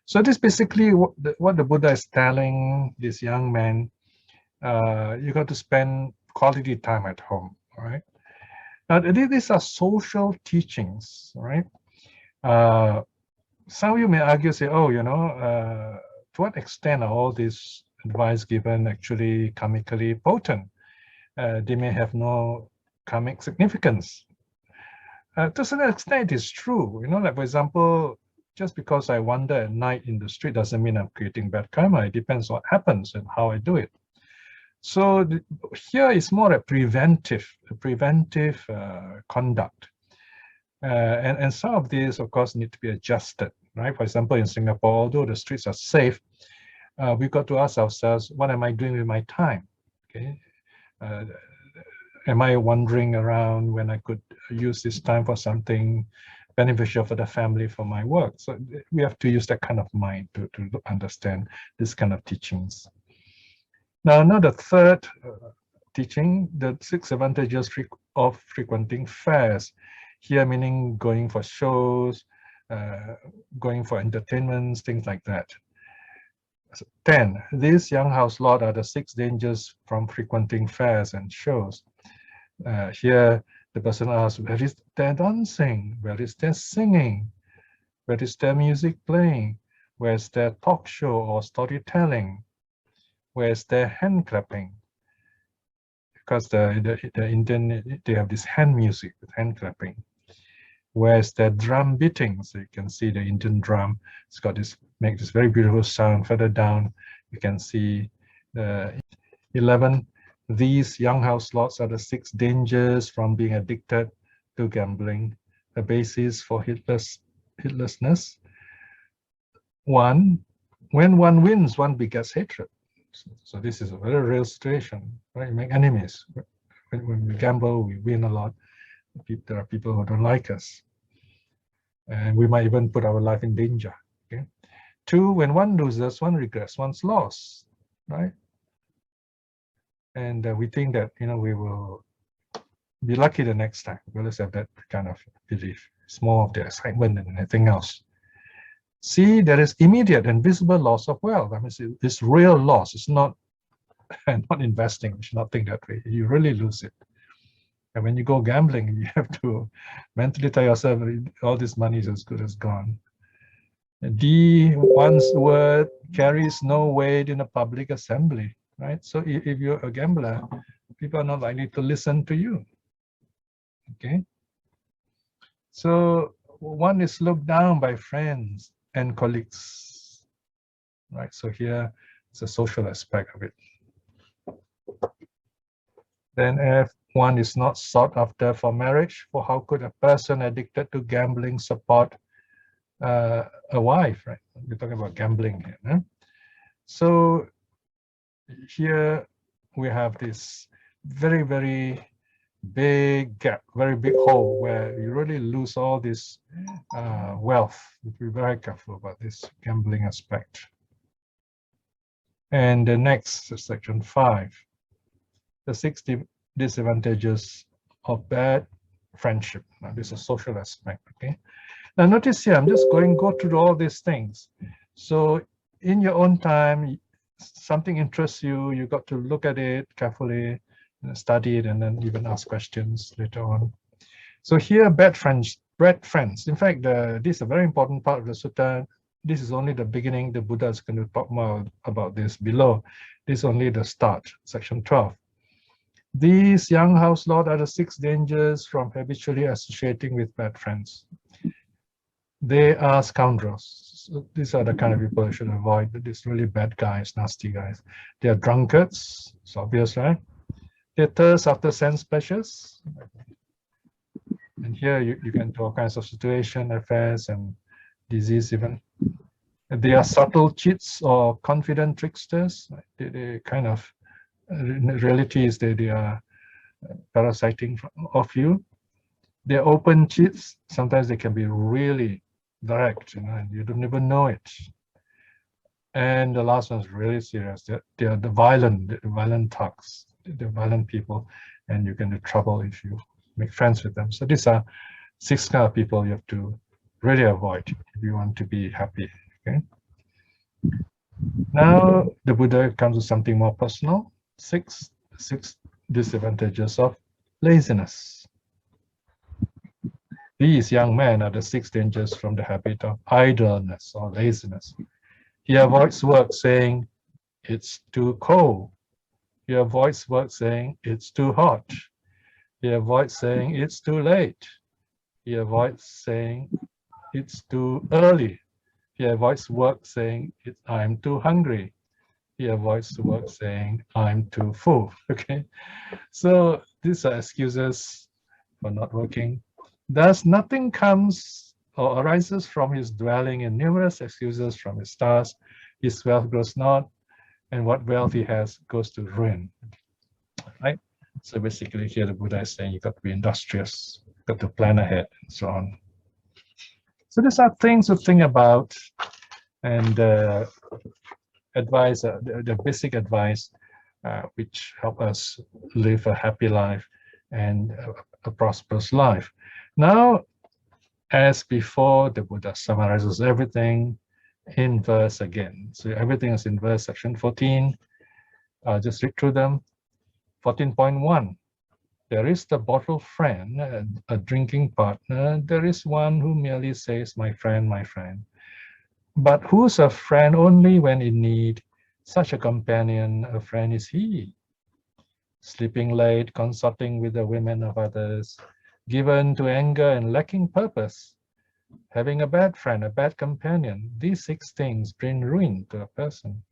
Speaker 2: So this is basically what the Buddha is telling this young man. You got to spend quality time at home, all right? Now, these are social teachings, right? Some of you may argue, say, oh, to what extent are all these advice given actually karmically potent? They may have no karmic significance. To some extent, it's true. Like, for example, just because I wander at night in the street doesn't mean I'm creating bad karma. It depends what happens and how I do it. So here is more a preventive conduct. And some of these, of course, need to be adjusted, right? For example, in Singapore, although the streets are safe, we've got to ask ourselves, what am I doing with my time? Okay. Am I wandering around when I could use this time for something beneficial for the family, for my work? So we have to use that kind of mind to understand this kind of teachings. Now, the third teaching, the 6 advantages of frequenting fairs. Here meaning going for shows, going for entertainments, things like that. 10. These young house lords are the 6 dangers from frequenting fairs and shows. Here, the person asks, where is their dancing? Where is their singing? Where is their music playing? Where is their talk show or storytelling? Where is their hand clapping? Because the Indian, they have this hand music with hand clapping. Whereas the drum beating, so you can see the Indian drum, it's got this, make this very beautiful sound. Further down, you can see the 11. These young house lords are the 6 dangers from being addicted to gambling. The basis for heedlessness. 1. When one wins, one begets hatred. So this is a very real situation, right? You make enemies. When we gamble, we win a lot. There are people who don't like us, and we might even put our life in danger. Okay. 2, when one loses, one regrets one's loss, right? And we think that we will be lucky the next time. We always have that kind of belief. It's more of the excitement than anything else. See, there is immediate and visible loss of wealth. I mean, it's real loss. It's not investing. You should not think that way. You really lose it. And when you go gambling, you have to mentally tell yourself, all this money is as good as gone. D, one's word carries no weight in a public assembly, right? So if you're a gambler, people are not likely to listen to you, okay? So one is looked down by friends and colleagues, right? So here it's a social aspect of it. Then F, one is not sought after for marriage. For how could a person addicted to gambling support a wife, right? We're talking about gambling here. Huh? So here we have this very, very big gap, very big hole where you really lose all this wealth. Be very careful about this gambling aspect. And the next, section 5, the 6 disadvantages of bad friendship. Now, this is a social aspect, okay? Now, notice here, I'm just go through all these things. So in your own time, something interests you, you got to look at it carefully, study it, and then even ask questions later on. So here, bad friends. In fact, this is a very important part of the sutta. This is only the beginning. The Buddha is going to talk more about this below. This is only the start, section 12. These young house lords are the 6 dangers from habitually associating with bad friends. They are scoundrels. So these are the kind of people you should avoid. These really bad guys, nasty guys. They are drunkards. It's obvious, right? They thirst after sense pleasures. And here you can do all kinds of situation, affairs, and disease even. They are subtle cheats or confident tricksters. They kind of, in reality is they are parasiting of you. They're open cheats. Sometimes they can be really direct, and you don't even know it. And the last one is really serious. They are the violent thugs. They're violent people, and you can do trouble if you make friends with them. So these are 6 kind of people you have to really avoid if you want to be happy. Okay. Now the Buddha comes to something more personal. 6 disadvantages of laziness. These young men are the 6 dangers from the habit of idleness or laziness. He avoids work saying, it's too cold. He avoids work saying, it's too hot. He avoids saying, it's too late. He avoids saying, it's too early. He avoids work saying, I'm too hungry. He avoids work saying, I'm too full. Okay, so these are excuses for not working. Thus, nothing comes or arises from his dwelling, and numerous excuses from his stars. His wealth grows not, and what wealth he has goes to ruin. Right? So basically, here the Buddha is saying you got to be industrious, got to plan ahead, and so on. So these are things to think about, and advice, the basic advice, which help us live a happy life and a prosperous life. Now, as before, the Buddha summarizes everything in verse again. So everything is in verse section 14. I'll just read through them. 14.1. There is the bottle friend, a drinking partner. There is one who merely says, my friend, my friend. But who's a friend only when in need? Such a companion, a friend is he. Sleeping late, consorting with the women of others, given to anger and lacking purpose. Having a bad friend, a bad companion, these 6 things bring ruin to a person.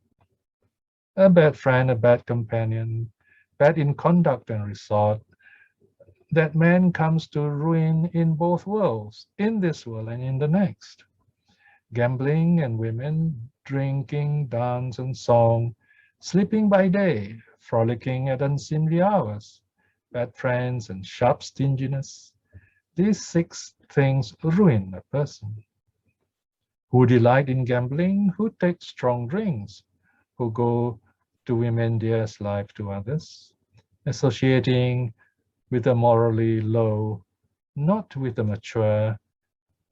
Speaker 2: A bad friend, a bad companion, bad in conduct and resort, that man comes to ruin in both worlds, in this world and in the next. Gambling and women, drinking, dance and song, sleeping by day, frolicking at unseemly hours, bad friends and sharp stinginess. These 6 things ruin a person. Who delight in gambling, who take strong drinks, who go to women dear as life to others, associating with the morally low, not with the mature.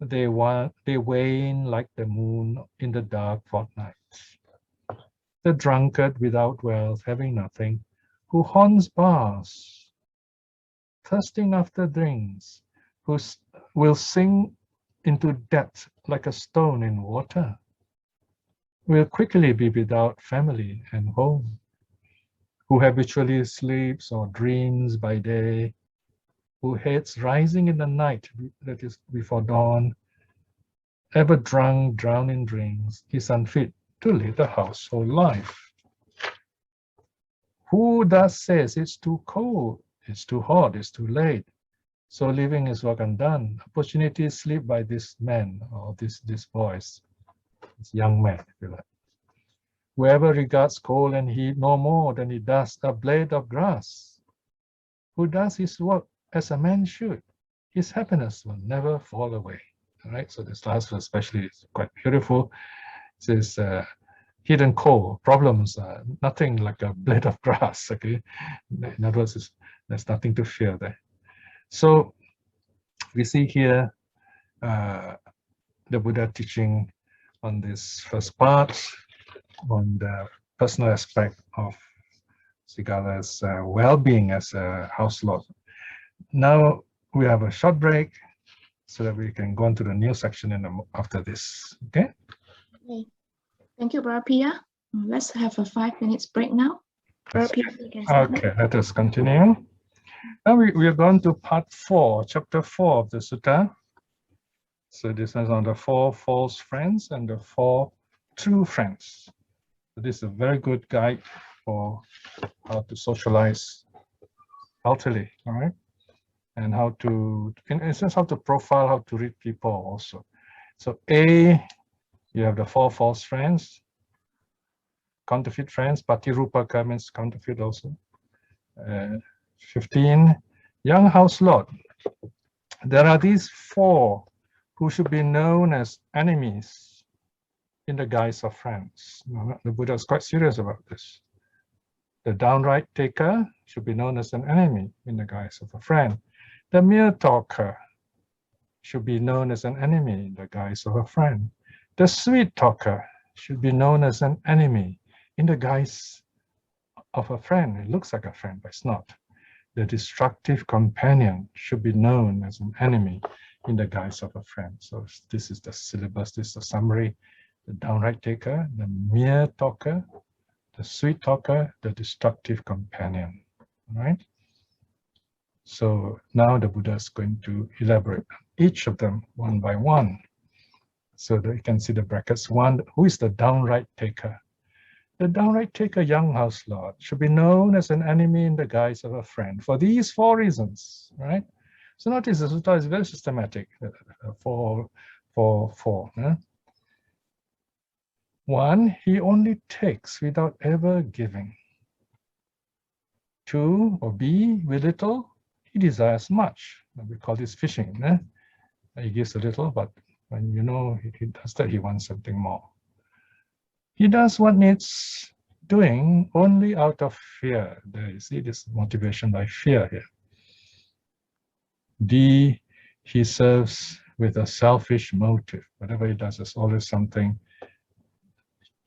Speaker 2: They wane like the moon in the dark fortnights. The drunkard without wealth, having nothing, who haunts bars, thirsting after drinks, who will sink into depth like a stone in water, will quickly be without family and home, who habitually sleeps or dreams by day, who hates rising in the night, that is before dawn, ever drunk, drowned in drinks, is unfit to live the household life. Who thus says it's too cold, it's too hot, it's too late, so leaving his work undone, opportunities slipped by this man or this boys, this young man, if you like. Whoever regards cold and heat no more than he does a blade of grass, who does his work as a man should, his happiness will never fall away. All right, so this last verse especially is quite beautiful. It says, heat and cold, problems are nothing like a blade of grass, okay? In other words, there's nothing to fear there. So we see here the Buddha teaching on this first part, on the personal aspect of Sigāla's well-being as a house lord. Now we have a short break so that we can go on to the new section after this. Okay?
Speaker 1: Okay. Thank you, Brother Piya. Let's have a 5 minutes break now. Brother Piya, you can start now.
Speaker 2: Okay, let us continue. Now we are going to part 4, chapter 4 of the sutta. So this is on the 4 false friends and the 4 true friends. So this is a very good guide for how to socialize healthily, all right? And how to, in a sense, how to profile, how to read people also. So A, you have the 4 false friends, counterfeit friends, patirupaka means counterfeit also. 15, young house lord. There are these 4 who should be known as enemies in the guise of friends. The Buddha is quite serious about this. The downright taker should be known as an enemy in the guise of a friend. The mere talker should be known as an enemy in the guise of a friend. The sweet talker should be known as an enemy in the guise of a friend. It looks like a friend, but it's not. the destructive companion should be known as an enemy in the guise of a friend. So this is the syllabus, this is the summary. The downright taker, the mere talker, the sweet talker, the destructive companion, right? So now the Buddha is going to elaborate each of them one by one. So that you can see the brackets. One, who is the downright taker? The downright taker, young house lord, should be known as an enemy in the guise of a friend for these 4 reasons, right? So notice the sutta is very systematic, 4. 1, he only takes without ever giving. 2, or B, with little, he desires much. We call this fishing. He gives a little, but when you know he does that, he wants something more. He does what needs doing only out of fear. There you see this motivation by fear here. D, he serves with a selfish motive. Whatever he does, there's always something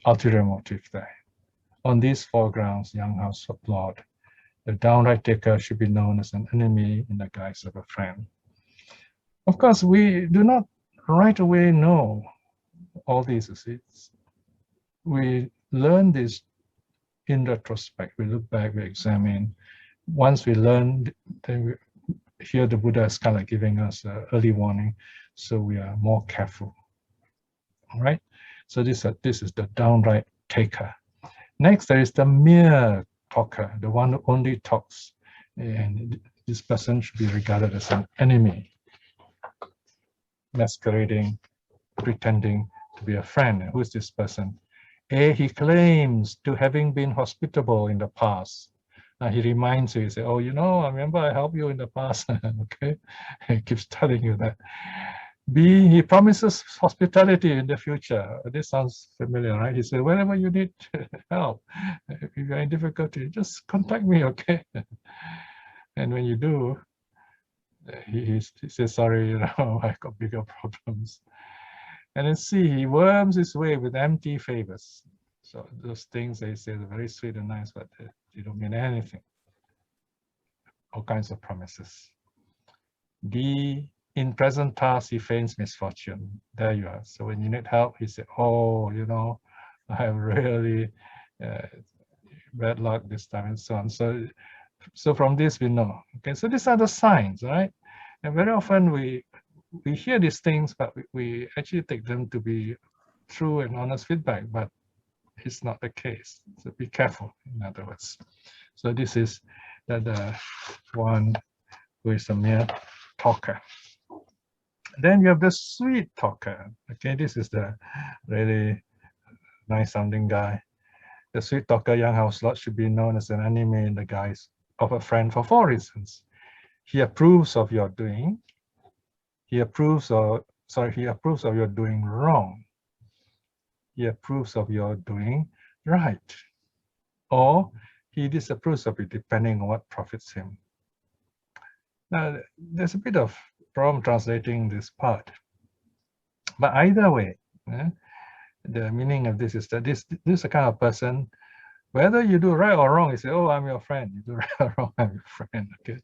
Speaker 2: ulterior motive there. On these 4 grounds, young house lord, the downright taker should be known as an enemy in the guise of a friend. Of course, we do not right away know all these. We learn this in retrospect. We look back, we examine. Once we learn, then here the Buddha is kind of giving us an early warning, so we are more careful. All right. So this is the downright taker. Next, there is the mere talker, the one who only talks, and this person should be regarded as an enemy, masquerading, pretending to be a friend. Who is this person? A, he claims to having been hospitable in the past. He reminds you, he says, oh, you know, I remember I helped you in the past. Okay, he keeps telling you that. B, he promises hospitality in the future. This sounds familiar, right? He said, whenever you need help, if you're in difficulty, just contact me, okay? And when you do, he says, sorry, you know, I got bigger problems. And then C, he worms his way with empty favors. So those things they say are very sweet and nice, but they don't mean anything. All kinds of promises. D, in present tasks, he feigns misfortune. There you are. So when you need help, he said, oh, you know, I have really bad luck this time and so on. So from this we know. Okay, so these are the signs, right? And very often we hear these things, but we actually take them to be true and honest feedback, but it's not the case. So be careful, in other words. So this is the one who is a mere talker. Then you have the sweet talker. Okay, this is the really nice sounding guy. The sweet talker, young house lord, should be known as an enemy in the guise of a friend for 4 reasons. He approves of your doing. He approves of your doing wrong. He approves of your doing right. Or he disapproves of it, depending on what profits him. Now, there's a bit of problem translating this part. But either way, the meaning of this is that this is the kind of person, whether you do right or wrong, you say, oh, I'm your friend. You do right or wrong, I'm your friend. Okay.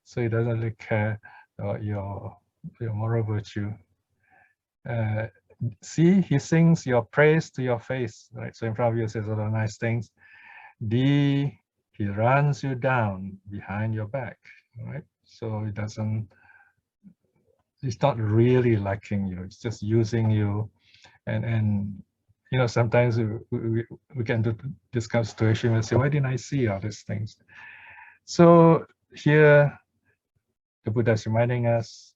Speaker 2: So he doesn't really care about your moral virtue. C, he sings your praise to your face, right? So in front of you says all the nice things. D, he runs you down behind your back, right? So he doesn't, he's not really liking you, it's just using you. And you know, sometimes we get into this kind of situation and say, why didn't I see all these things? So here the Buddha is reminding us,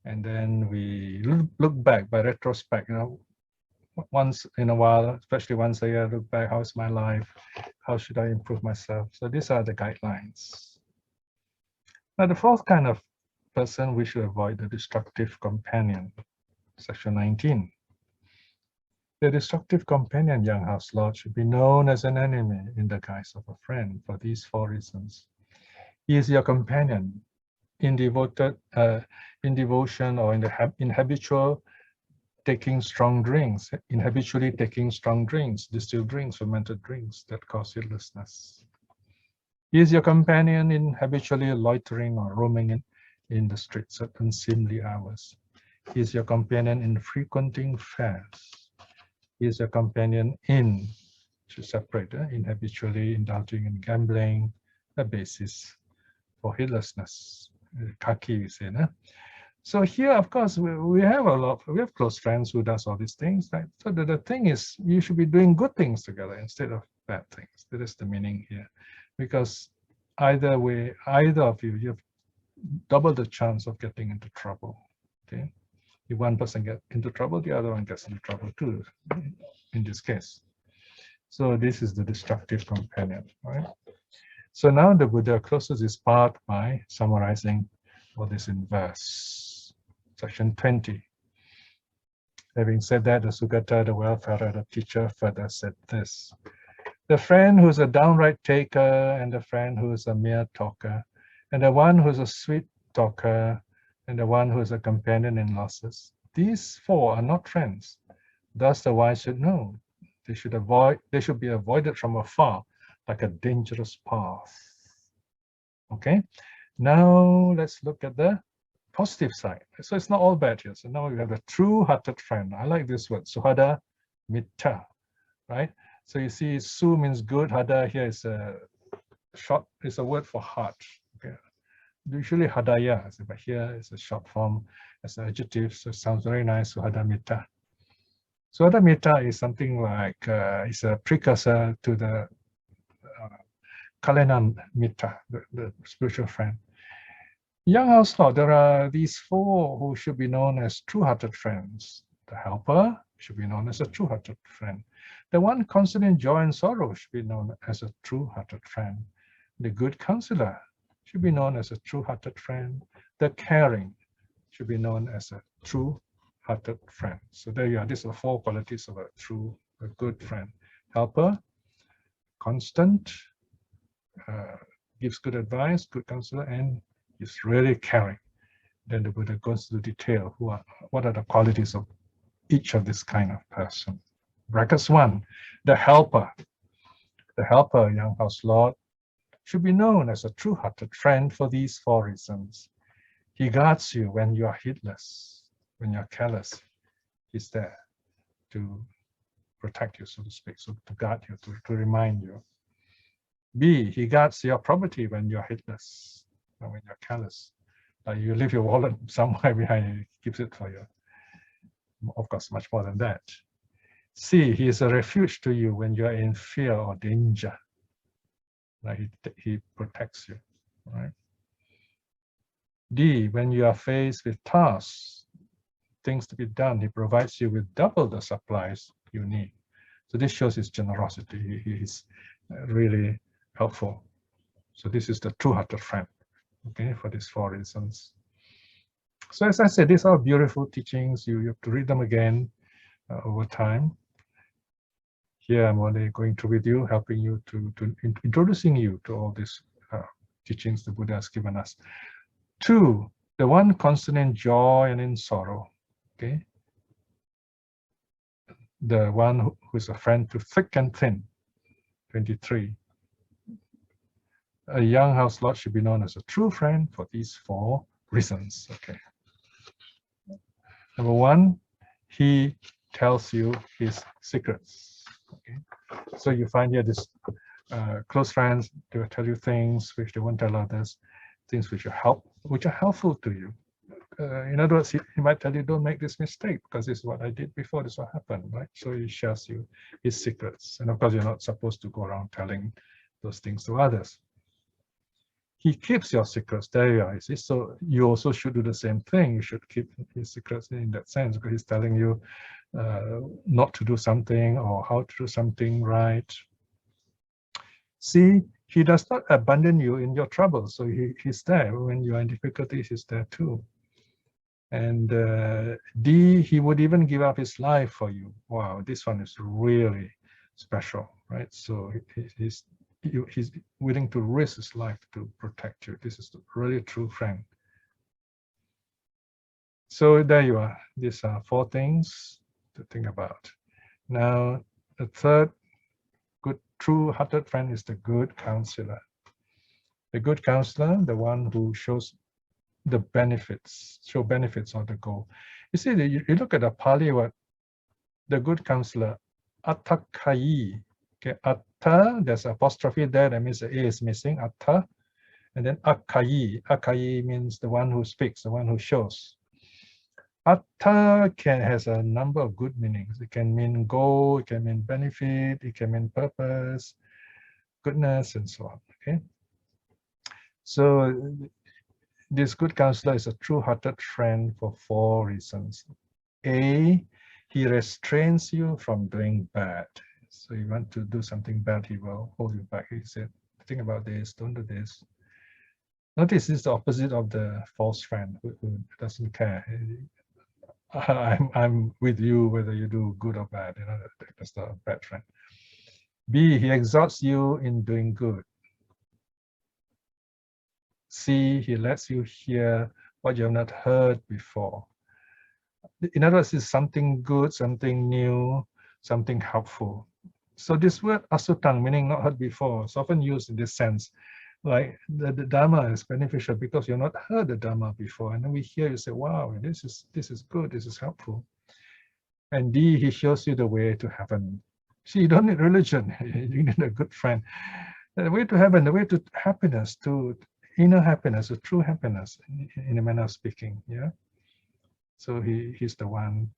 Speaker 2: and then we look back by retrospect, you know, once in a while, especially once a year, look back, how's my life? How should I improve myself? So these are the guidelines. Now the 4th kind of person we should avoid, the destructive companion, section 19. The destructive companion, young house lord, should be known as an enemy in the guise of a friend for these 4 reasons. He is your companion in devotion or in habitual taking strong drinks, in habitually taking strong drinks, distilled drinks, fermented drinks that cause heedlessness. He is your companion in habitually loitering or roaming in the streets at unseemly hours. He is your companion in frequenting fairs. He is your companion in, to separate, in habitually indulging in gambling, a basis for heedlessness. Kaki, we say, no? So here, of course, we have close friends who does all these things, right? So the thing is, you should be doing good things together instead of bad things. That is the meaning here, because either way, either of you have double the chance of getting into trouble. Okay, if one person gets into trouble, the other one gets into trouble too. In this case, so this is the destructive companion, right? So now the Buddha closes his part by summarizing what is in verse section 20. Having said that, the Sugata, the Wayfarer, the teacher, further said this: the friend who is a downright taker, and the friend who is a mere talker, and the one who is a sweet talker, and the one who is a companion in losses, these four are not friends. Thus the wise should know. They should be avoided from afar, like a dangerous path. Okay, now let's look at the positive side. So it's not all bad here. So now we have a true-hearted friend. I like this word, suhada mitta, right? So you see, su means good. Hada here is a word for heart. Okay, usually hadaya, but here is a short form as an adjective. So it sounds very nice. Suhada mitta. Suhada mitta is something like it's a precursor to the Kalenan mitta, the spiritual friend. Young House Lord, there are these four who should be known as true-hearted friends. The helper should be known as a true-hearted friend. The one constant in joy and sorrow should be known as a true-hearted friend. The good counselor should be known as a true-hearted friend. The caring should be known as a true-hearted friend. So there you are. These are four qualities of a good friend. Helper, constant, gives good advice, good counselor, and is really caring. Then the Buddha goes to detail what are the qualities of each of this kind of person. Brackets 1, the helper. The helper, young house lord, should be known as a true-hearted friend for these four reasons. He guards you when you are heedless, when you're careless. He's there to protect you, so to speak, so to guard you, to remind you. B, he guards your property when you're heedless, when you're careless. Like you leave your wallet somewhere behind, he keeps it for you. Of course, much more than that. C, he is a refuge to you when you are in fear or danger. Like he protects you, right? D, when you are faced with tasks, things to be done, he provides you with double the supplies you need. So this shows his generosity. He is really helpful. So this is the true-hearted friend, okay, for these four reasons. So as I said, these are beautiful teachings. You have to read them again over time. Here I'm only going through with you, helping you to introducing you to all these teachings the Buddha has given us. 2, the one constant in joy and in sorrow, okay? The one who is a friend to thick and thin, 23. A young house lord should be known as a true friend for these four reasons, okay? Number 1, he tells you his secrets, okay? So you find here this close friends, they will tell you things which they won't tell others, things which are helpful to you. In other words, he might tell you, don't make this mistake because this is what I did before, this is what happened, right? So he shares you his secrets. And of course, you're not supposed to go around telling those things to others. He keeps your secrets. There you are, you see. So you also should do the same thing. You should keep his secrets in that sense, because he's telling you not to do something or how to do something right. See, he does not abandon you in your trouble. So he's there. When you are in difficulties, he's there too. And D, he would even give up his life for you. Wow, this one is really special, right? So he's willing to risk his life to protect you. This is a really true friend. So there you are. These are 4 things to think about. Now, the third good, true-hearted friend is the good counselor. The good counselor, the one who shows the benefits, of the goal. You see, you look at the Pali word, the good counselor, attakayi. Okay, atta, there's apostrophe there, that means the A is missing, atta. And then akayi. Akayi means the one who speaks, the one who shows. Atta has a number of good meanings. It can mean goal, it can mean benefit, it can mean purpose, goodness, and so on. Okay. So this good counselor is a true-hearted friend for 4 reasons. A, he restrains you from doing bad. So you want to do something bad, he will hold you back. He said, think about this, don't do this. Notice this is the opposite of the false friend who doesn't care. I'm with you whether you do good or bad. You know, that's the bad friend. B, he exhorts you in doing good. C, he lets you hear what you have not heard before. In other words, it's something good, something new, something helpful. So this word asutang, meaning not heard before, is often used in this sense. Like the Dharma is beneficial because you've not heard the Dharma before. And then we hear you say, wow, this is good, this is helpful. And D, he shows you the way to heaven. See, you don't need religion, you need a good friend. The way to heaven, the way to happiness, to inner happiness, a true happiness, in a manner of speaking. Yeah. So he's the one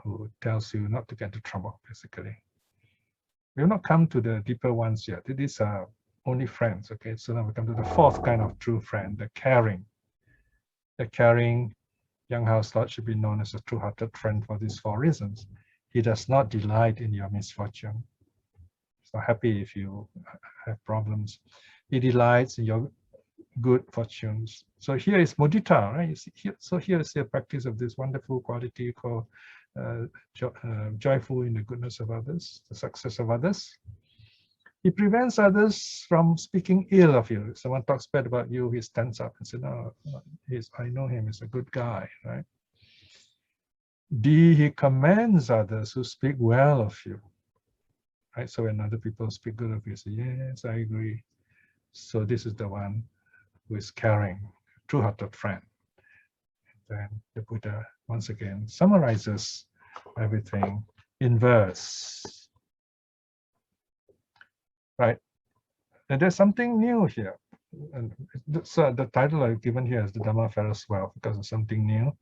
Speaker 2: who tells you not to get into trouble, basically. We have not come to the deeper ones yet. These are only friends. Okay. So now we come to the 4th kind of true friend, the caring. The caring young house lord should be known as a true-hearted friend for these 4 reasons. He does not delight in your misfortune. He's not happy if you have problems. He delights in your good fortunes. So here is mudita, right? So here is the practice of this wonderful quality called joyful in the goodness of others, the success of others. He prevents others from speaking ill of you. If someone talks bad about you, he stands up and says, no, I know him, he's a good guy, right? D, he commands others who speak well of you, right? So when other people speak good of you, say, yes, I agree. So this is the one who is caring, true-hearted friend. And then the Buddha, once again, summarizes everything in verse. Right? And there's something new here. And so the title I've given here is the Dharmafarer's Wealth, because it's something new.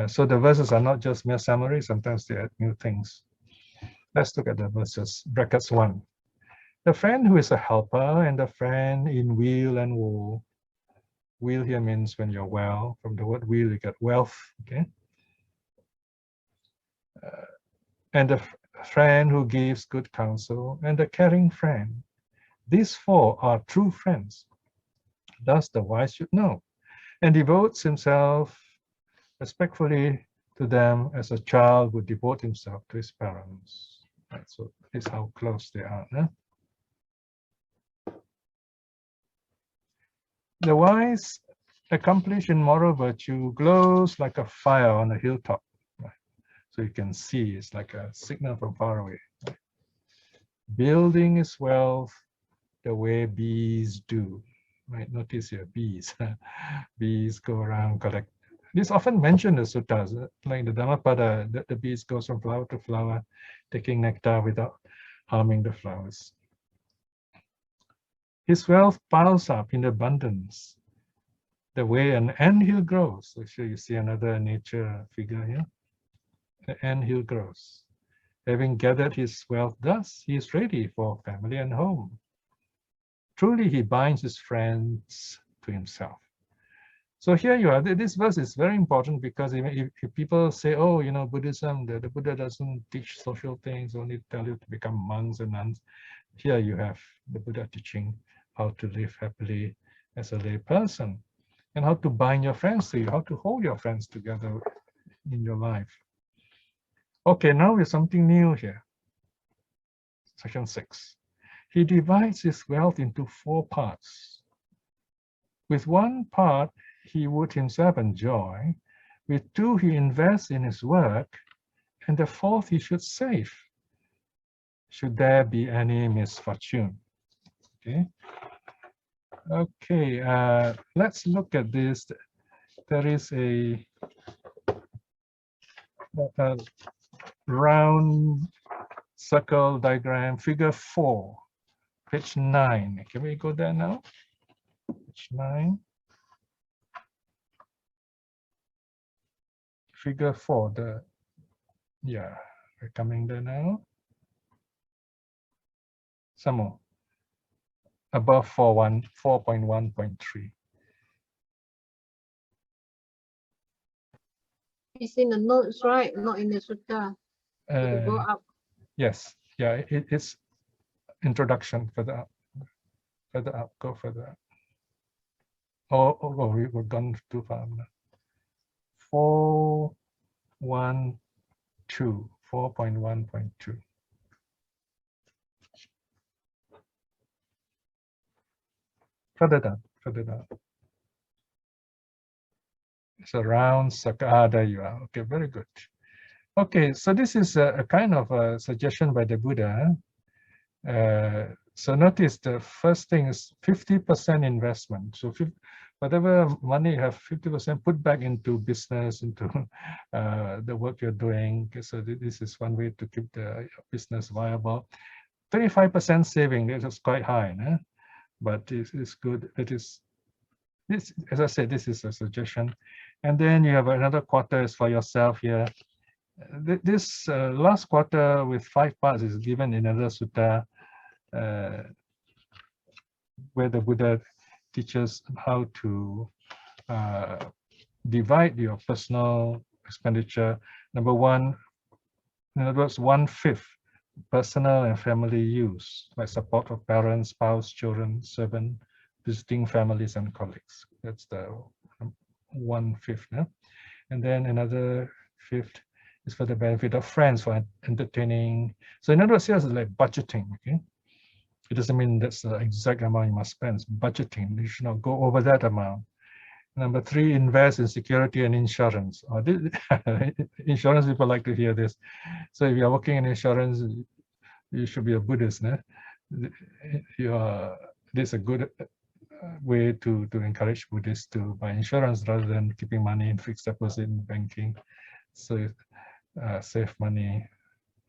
Speaker 2: So the verses are not just mere summary, sometimes they add new things. Let's look at the verses. Brackets 1. The friend who is a helper and the friend in weal and woe. Weal here means when you're well. From the word weal, you get wealth. Okay. And the friend who gives good counsel and the caring friend. These 4 are true friends. Thus the wise should know and devotes himself respectfully to them as a child would devote himself to his parents. Right, so this is how close they are. The wise, accomplished in moral virtue, glows like a fire on a hilltop. Right? So you can see it's like a signal from far away. Right? Building his wealth the way bees do. Right? Notice here, bees. Bees go around, collect. This is often mentioned in suttas, like the Dhammapada, the bees goes from flower to flower, taking nectar without harming the flowers. His wealth piles up in abundance, the way an anthill grows. So here you see another nature figure here. The anthill grows. Having gathered his wealth thus, he is ready for family and home. Truly, he binds his friends to himself. So here you are. This verse is very important because if people say, oh, you know, Buddhism, the Buddha doesn't teach social things, only tell you to become monks and nuns. Here you have the Buddha teaching how to live happily as a lay person and how to bind your friends to you, how to hold your friends together in your life. Okay, now there's something new here. Section 6. He divides his wealth into 4 parts. With 1 part, he would himself enjoy. With 2, he invests in his work. And the 4th, he should save, should there be any misfortune. Okay. Okay, let's look at this. There is a round circle diagram, figure 4, page 9. Can we go there now? Page 9. Figure 4, we're coming there now. Some more. Above 4.1.3.
Speaker 3: It's in the notes, right? Not in the sutta. Go up.
Speaker 2: Yes, yeah, it's introduction, further up, go further up. Oh, we've gone too far. 4.1.2. Further down. It's a round circle. There you are. Okay, very good. Okay, so this is a kind of a suggestion by the Buddha. So notice the first thing is 50% investment. So whatever money you have, 50% put back into business, into the work you're doing. Okay, so this is one way to keep the business viable. 35% saving, this is quite high, but it's good. This, as I said, this is a suggestion. And then you have another quarter is for yourself here. This last quarter with 5 parts is given in another sutta, where the Buddha teaches how to divide your personal expenditure. Number 1, in other words, 1/5 personal and family use, like support for parents, spouse, children, servant, visiting families and colleagues. That's the 1/5. And then another 1/5 is for the benefit of friends, for entertaining. So in other words, here's like budgeting. Okay, it doesn't mean that's the exact amount you must spend. It's budgeting. You should not go over that amount. Number 3, invest in security and insurance. Insurance people like to hear this. So if you're working in insurance, you should be a Buddhist. This is a good way to encourage Buddhists to buy insurance rather than keeping money in fixed deposit in banking. So save money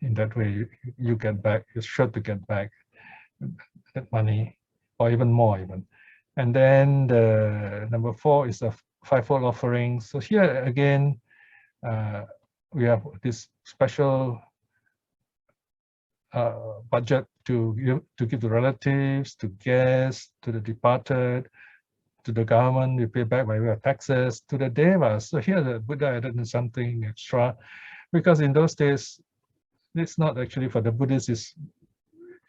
Speaker 2: in that way. You get back. You're sure to get back that money, or even more even. And then the number 4 is a 5-fold offering. So here again, we have this special budget to give to relatives, to guests, to the departed, to the government. We pay back by way of taxes, to the devas. So here the Buddha added something extra, because in those days, it's not actually for the Buddhists.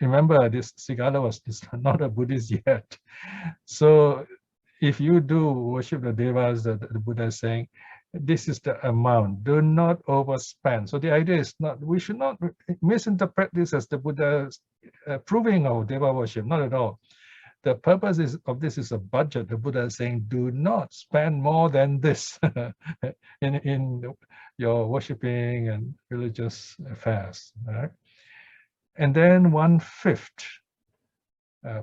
Speaker 2: Remember, this Sigāla is not a Buddhist yet. So if you do worship the devas, the Buddha is saying, this is the amount. Do not overspend. So the idea is not, we should not misinterpret this as the Buddha approving of deva worship. Not at all. The purpose of this is a budget. The Buddha is saying, do not spend more than this in your worshipping and religious affairs. Right? And then 1/5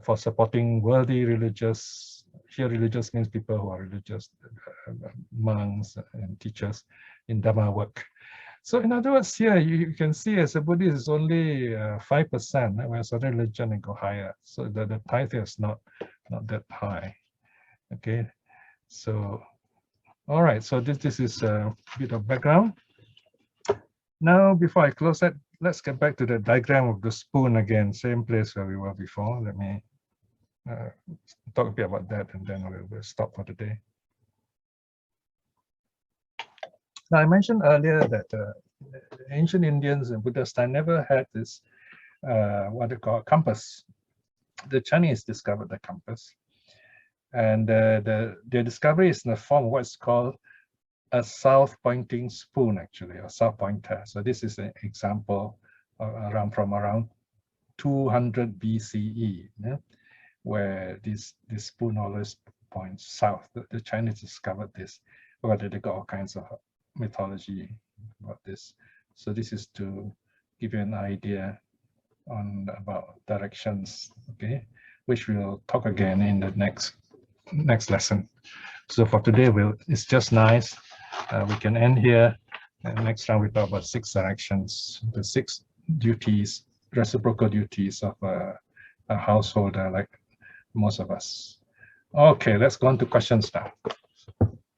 Speaker 2: for supporting worthy religious. Here religious means people who are religious, monks and teachers in Dharma work. So in other words, here you can see as a Buddhist is only 5%, whereas other religion go higher. So the tithe is not that high. Okay, so all right, so this is a bit of background. Now, before I close that, let's get back to the diagram of the spoon again, same place where we were before. Let me talk a bit about that, and then we'll stop for the day. Now, I mentioned earlier that the ancient Indians in Buddha's time never had this, what they call compass. The Chinese discovered the compass. And their discovery is in the form of what's called a south-pointing spoon, actually, a south pointer. So this is an example from around 200 BCE, where this spoon always points south. The Chinese discovered this, but they got all kinds of mythology about this. So this is to give you an idea about directions, okay, which we'll talk again in the next lesson. So for today, it's just nice. We can end here. And next time we talk about 6 directions, the 6 duties, reciprocal duties of a householder like most of us. Okay, let's go on to questions now.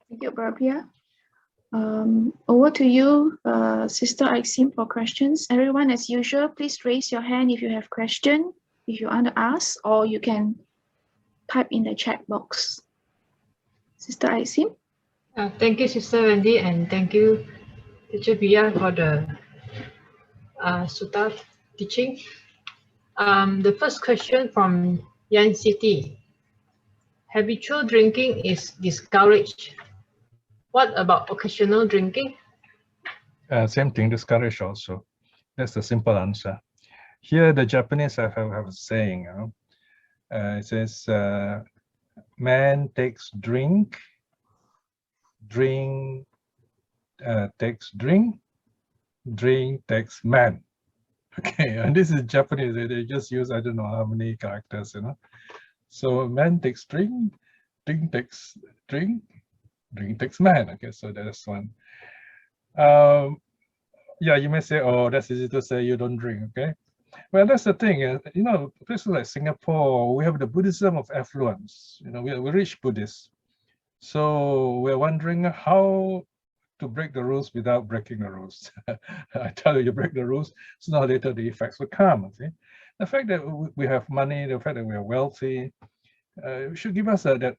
Speaker 1: Thank you, Brother Piya. Over to you, Sister Aixim, for questions. Everyone, as usual, please raise your hand if you have question, if you want to ask, or you can type in the chat box. Sister Aixim.
Speaker 3: Thank you, Sister Wendy, and thank you, Teacher Piya, for the Sutta teaching. The first question from Yan City. Habitual drinking is discouraged. What about occasional drinking?
Speaker 2: Same thing, discouraged also. That's the simple answer. Here, the Japanese have a saying, it says, man takes drink, drink takes drink, drink takes man. Okay, and this is Japanese. They just use, I don't know how many characters, So man takes drink, drink takes drink, drink takes man. Okay, so that's one. Yeah, you may say, oh, that's easy to say, you don't drink, okay? Well, that's the thing, places like Singapore, we have the Buddhism of affluence. We're rich Buddhists. So we're wondering how to break the rules without breaking the rules. I tell you break the rules, sooner or later the effects will come. See? The fact that we have money, the fact that we are wealthy, should give us that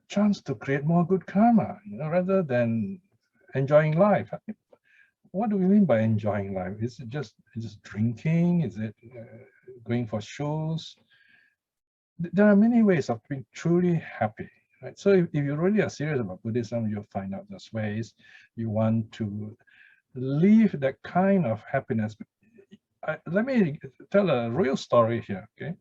Speaker 2: chance to create more good karma, rather than enjoying life. What do we mean by enjoying life? Is it just drinking? Is it going for shows? There are many ways of being truly happy. Right? So if you really are serious about Buddhism, you'll find out those ways. You want to live that kind of happiness. Let me tell a real story here, okay?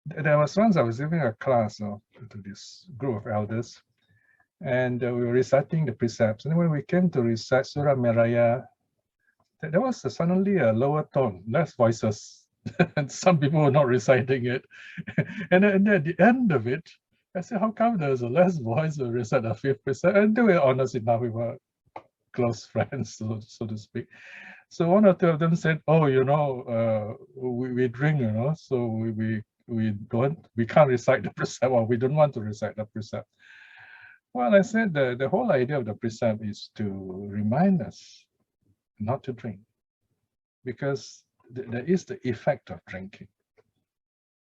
Speaker 2: There was once I was giving a class to this group of elders, and we were reciting the precepts. And when we came to recite Surah Meraya, there was suddenly a lower tone, less voices. And some people were not reciting it. And then at the end of it, I said, how come there's a less voice to recite the 5th precept? And they were honest enough, we were close friends, so to speak. So one or two of them said, oh, we drink, so we can't recite the precept, or we don't want to recite the precept. Well, I said the whole idea of the precept is to remind us not to drink, because there is the effect of drinking.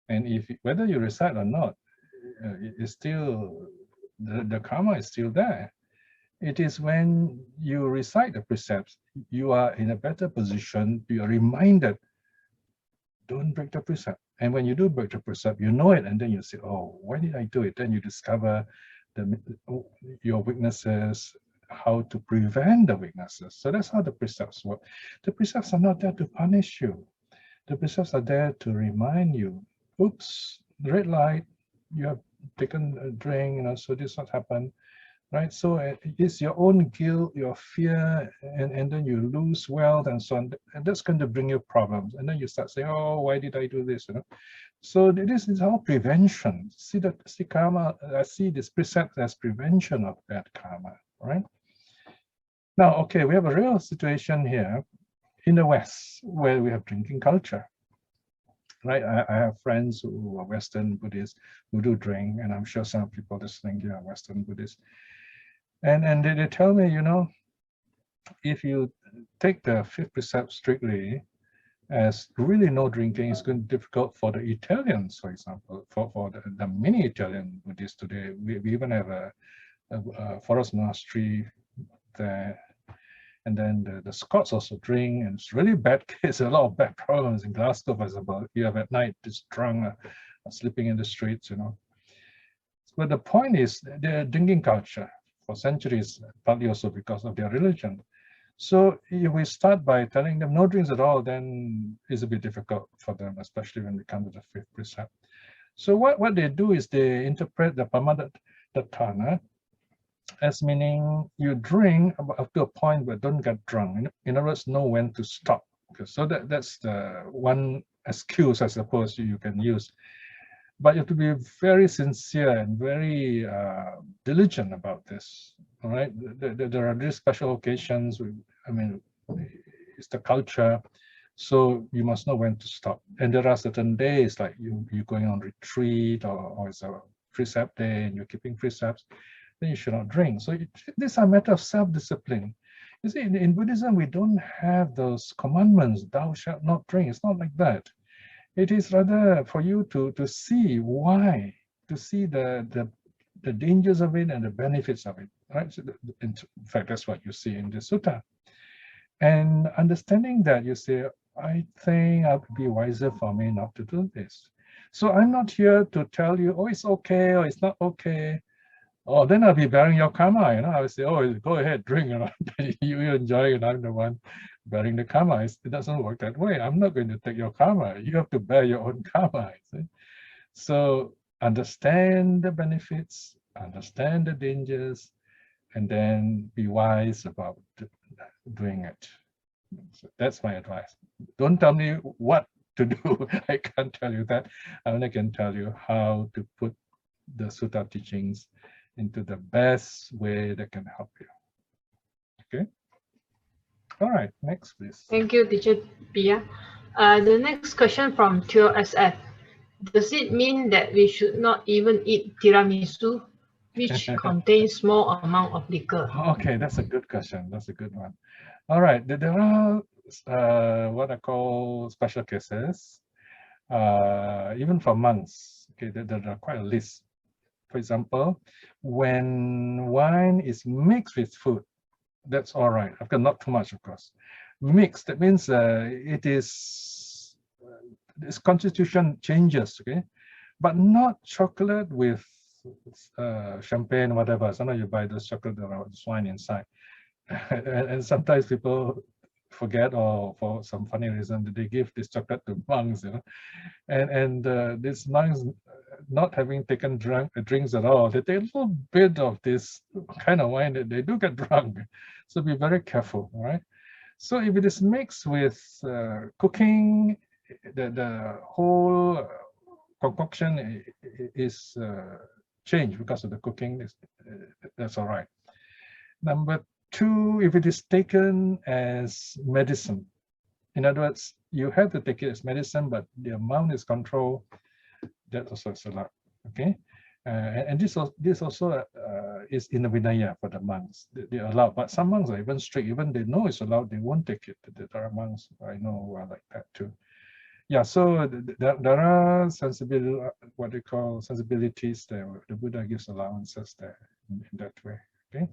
Speaker 2: And whether you recite or not, it's still, the karma is still there. It is when you recite the precepts, you are in a better position, you are reminded, don't break the precept. And when you do break the precept, you know it, and then you say, oh, why did I do it? Then you discover your weaknesses, how to prevent the weaknesses. So that's how the precepts work. The precepts are not there to punish you. The precepts are there to remind you, oops, red light, you have taken a drink, so this what happened, right? So it's your own guilt, your fear, and then you lose wealth and so on. And that's going to bring you problems. And then you start saying, oh, why did I do this? So this is all prevention. See karma, I see this precept as prevention of bad karma, right? Now, okay, we have a real situation here in the West where we have drinking culture, right? I have friends who are Western Buddhists who do drink, and I'm sure some people listening here are Western Buddhists. And they tell me, if you take the 5th precept strictly, as really no drinking, is going to be difficult for the Italians, for example, for the many Italian Buddhists today. We even have a forest monastery there. And then the Scots also drink, and it's really bad case, a lot of bad problems in Glasgow, for example. You have at night just drunk, sleeping in the streets, But the point is, their drinking culture for centuries, partly also because of their religion. So if we start by telling them no drinks at all, then it's a bit difficult for them, especially when we come to the 5th precept. So what they do is they interpret the Pamadatthana as meaning you drink up to a point but don't get drunk. In other words, know when to stop. Okay, so that's the one excuse, I suppose, you can use. But you have to be very sincere and very diligent about this. All right, there are these special occasions. I mean, it's the culture, so you must know when to stop. And there are certain days, like you're going on retreat, or it's a precept day and you're keeping precepts, then you should not drink. So these are a matter of self-discipline. You see, in Buddhism, we don't have those commandments, thou shalt not drink. It's not like that. It is rather for you to see why, to see the dangers of it and the benefits of it, right? So in fact, that's what you see in the sutta. And understanding that, you say, I think it would be wiser for me not to do this. So I'm not here to tell you, oh, it's okay, or it's not okay. Oh, then I'll be bearing your karma, you know. I would say, oh, go ahead, drink, you know. You enjoy it, and I'm the one bearing the karma. It doesn't work that way. I'm not going to take your karma. You have to bear your own karma. See? So understand the benefits, understand the dangers, and then be wise about doing it. So that's my advice. Don't tell me what to do. I can't tell you that. I only can tell you how to put the sutta teachings into the best way that can help you. Okay. All right. Next, please.
Speaker 3: Thank you, Teacher Piya. The next question from Tio SF. Does it mean that we should not even eat tiramisu, which contains small amount of liquor?
Speaker 2: Okay, that's a good question. That's a good one. All right. There are what I call special cases, even for monks. Okay, there are quite a list. For example, when wine is mixed with food, that's all right. After not too much, of course. Mixed, that means its constitution changes, okay? But not chocolate with champagne, whatever. Sometimes you buy those chocolate that are wine inside. and sometimes people forget, or for some funny reason, that they give this chocolate to monks, you know. And these monks, not having taken drinks at all, they take a little bit of this kind of wine that they do get drunk. So be very careful, all right? So if it is mixed with cooking, the whole concoction is changed because of the cooking. That's all right. Number two, if it is taken as medicine, in other words, you have to take it as medicine, but the amount is controlled. That also is allowed. Okay, and this also is in the Vinaya for the monks. They allow, but some monks are even strict. Even they know it's allowed, they won't take it. There are monks I know who are like that too. Yeah, so there are what they call sensibilities there. The Buddha gives allowances there in that way. Okay.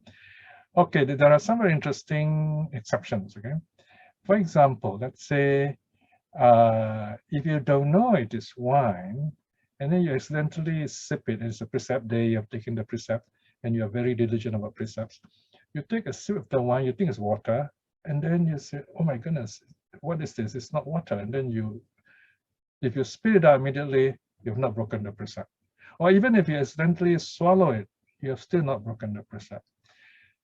Speaker 2: Okay, there are some very interesting exceptions. Okay, for example, let's say if you don't know it is wine, and then you accidentally sip it, and it's a precept day, you have taken the precept, and you are very diligent about precepts. You take a sip of the wine, you think it's water, and then you say, oh my goodness, what is this? It's not water. And then if you spit it out immediately, you've not broken the precept. Or even if you accidentally swallow it, you have still not broken the precept.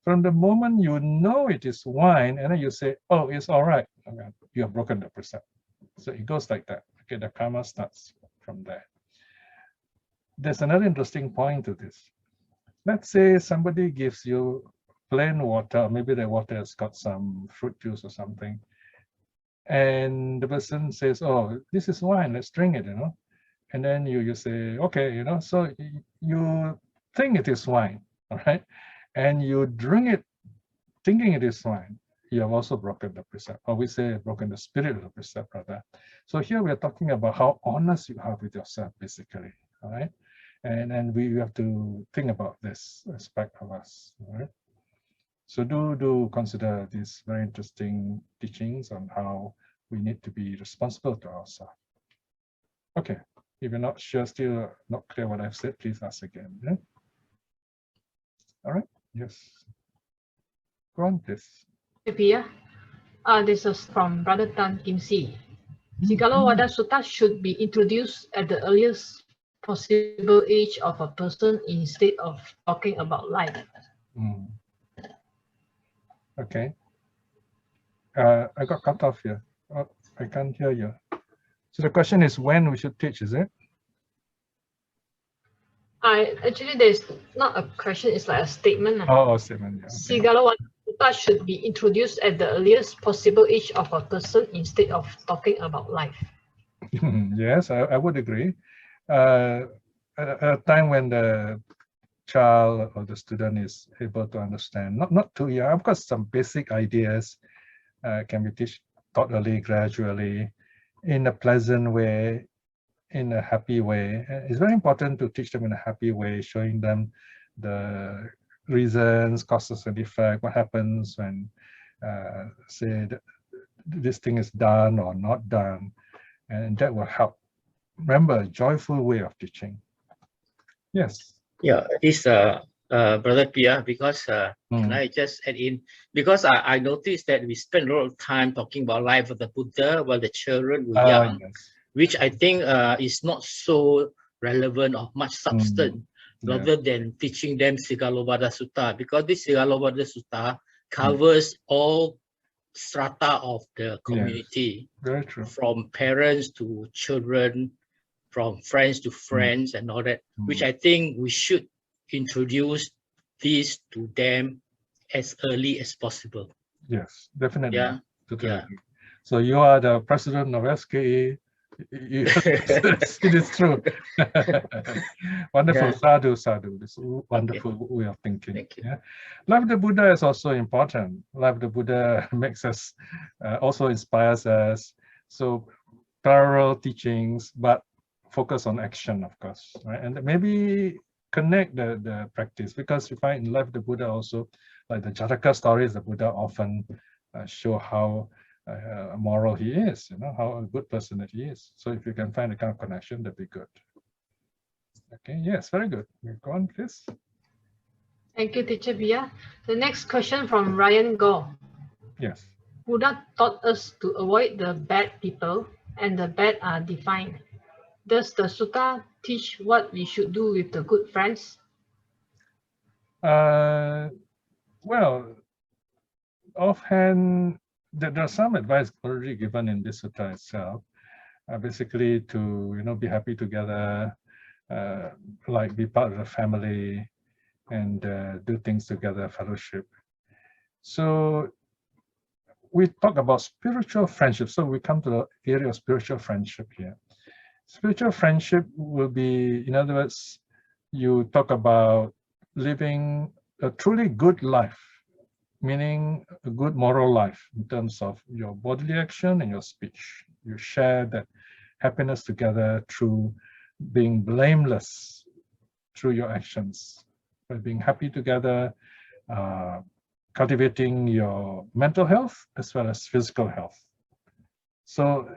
Speaker 2: From the moment you know it is wine, and then you say, oh, it's all right, okay, you have broken the precept. So it goes like that. Okay, the karma starts from there. There's another interesting point to this. Let's say somebody gives you plain water, maybe the water has got some fruit juice or something, and the person says, oh, this is wine, let's drink it, you know. And then you say, okay, you know, so you think it is wine, all right? And you drink it thinking it is wine, you have also broken the precept, or we say broken the spirit of the precept, rather. So here we are talking about how honest you are with yourself, basically, all right? And we have to think about this aspect of us, all right? So do consider these very interesting teachings on how we need to be responsible to ourselves. Okay, if you're not sure, still not clear what I've said, please ask again. Yeah? All right, yes. Go on, please.
Speaker 3: Piya, this is from Brother Tan Kim Si. Sigāl'ovāda Sutta should be introduced at the earliest possible age of a person instead of talking about life.
Speaker 2: Okay. I got cut off here. Oh, I can't hear you. So the question is when we should teach, is it?
Speaker 3: Actually, there's not a question, it's like a statement.
Speaker 2: Oh, statement. Yeah, okay.
Speaker 3: Sigāl'ovāda Sutta should be introduced at the earliest possible age of a person instead of talking about life.
Speaker 2: Yes, I would agree. At a time when the child or the student is able to understand, not too young, of course, some basic ideas can be taught early, gradually, in a pleasant way, in a happy way. It's very important to teach them in a happy way, showing them the reasons, causes and effect, what happens when, say, this thing is done or not done, and that will help. Remember, a joyful way of teaching. Yes.
Speaker 4: Yeah, this Brother Piya, because can I just add in? Because I noticed that we spend a lot of time talking about life of the Buddha while the children were young,
Speaker 2: Yes.
Speaker 4: which I think is not so relevant or much substance, rather than teaching them Sigāl'ovāda Sutta, because this Sigāl'ovāda Sutta covers all strata of the community,
Speaker 2: very true.
Speaker 4: From parents to children, from friends to friends, and all that, which I think we should introduce this to them as early as possible.
Speaker 2: Yes, definitely.
Speaker 4: Yeah.
Speaker 2: Totally
Speaker 4: Yeah.
Speaker 2: agree. So you are the president of SKE. It is true. Wonderful.
Speaker 4: Yeah.
Speaker 2: Sadhu, sadhu. This wonderful way of thinking.
Speaker 4: Thank you.
Speaker 2: Yeah. Life of the Buddha is also important. Life of the Buddha makes us, also inspires us. So parallel teachings, but focus on action, of course, right? And maybe connect the practice, because you find in Life of the Buddha also, like the Jataka stories, the Buddha often show how moral he is, how a good person that he is. So if you can find a kind of connection, that'd be good. Okay, yes, very good. Go on, please.
Speaker 3: Thank you, Teacher Piya. The next question from Ryan Gore.
Speaker 2: Yes.
Speaker 3: Buddha taught us to avoid the bad people, and the bad are defined. Does the sutta teach what we should do with the good friends?
Speaker 2: Well, offhand, there's some advice already given in this sutta itself. Basically, to be happy together, like be part of the family, and do things together, fellowship. So we talk about spiritual friendship. So we come to the area of spiritual friendship here. Spiritual friendship will be, in other words, you talk about living a truly good life, meaning a good moral life in terms of your bodily action and your speech. You share that happiness together through being blameless through your actions, by being happy together, cultivating your mental health as well as physical health. So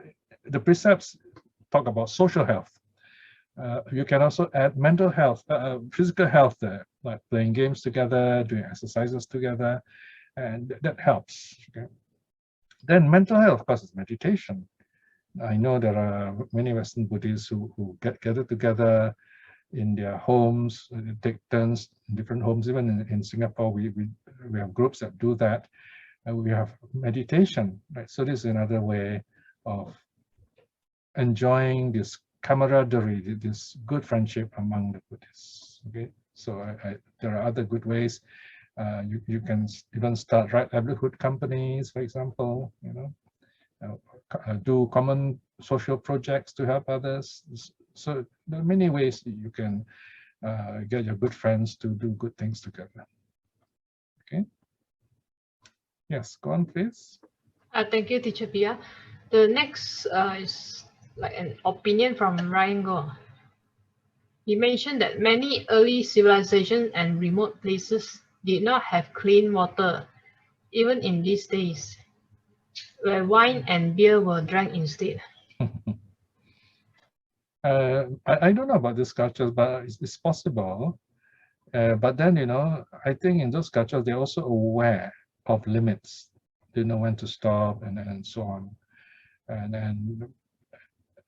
Speaker 2: the precepts talk about social health. You can also add mental health, physical health there, like playing games together, doing exercises together, and that helps. Okay? Then mental health, of course, is meditation. I know there are many Western Buddhists who gather together in their homes, take turns in different homes. Even in Singapore, we have groups that do that. And we have meditation, right? So this is another way of enjoying this camaraderie, this good friendship among the Buddhists. Okay, so there are other good ways. You can even start right livelihood companies, for example. Do common social projects to help others. So there are many ways that you can get your good friends to do good things together. Okay. Yes, go on, please.
Speaker 3: Thank you, Teacher Piya. The next is like an opinion from Ryan Gore. He mentioned that many early civilizations and remote places did not have clean water, even in these days, where wine and beer were drank instead.
Speaker 2: I don't know about these cultures, but it's possible. But then, I think in those cultures, they're also aware of limits. They know when to stop and so on.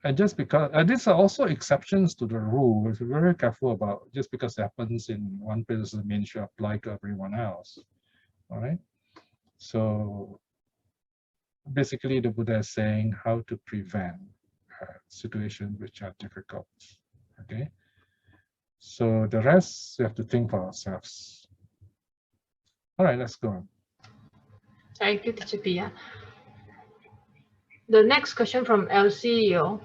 Speaker 2: And just because, these are also exceptions to the rule. We're very careful about just because it happens in one place doesn't mean it should apply to everyone else. All right. So basically, the Buddha is saying how to prevent, situations which are difficult. Okay, so the rest we have to think for ourselves. All right, let's go on.
Speaker 3: Thank you, Teacher Piya. The next question from LCO.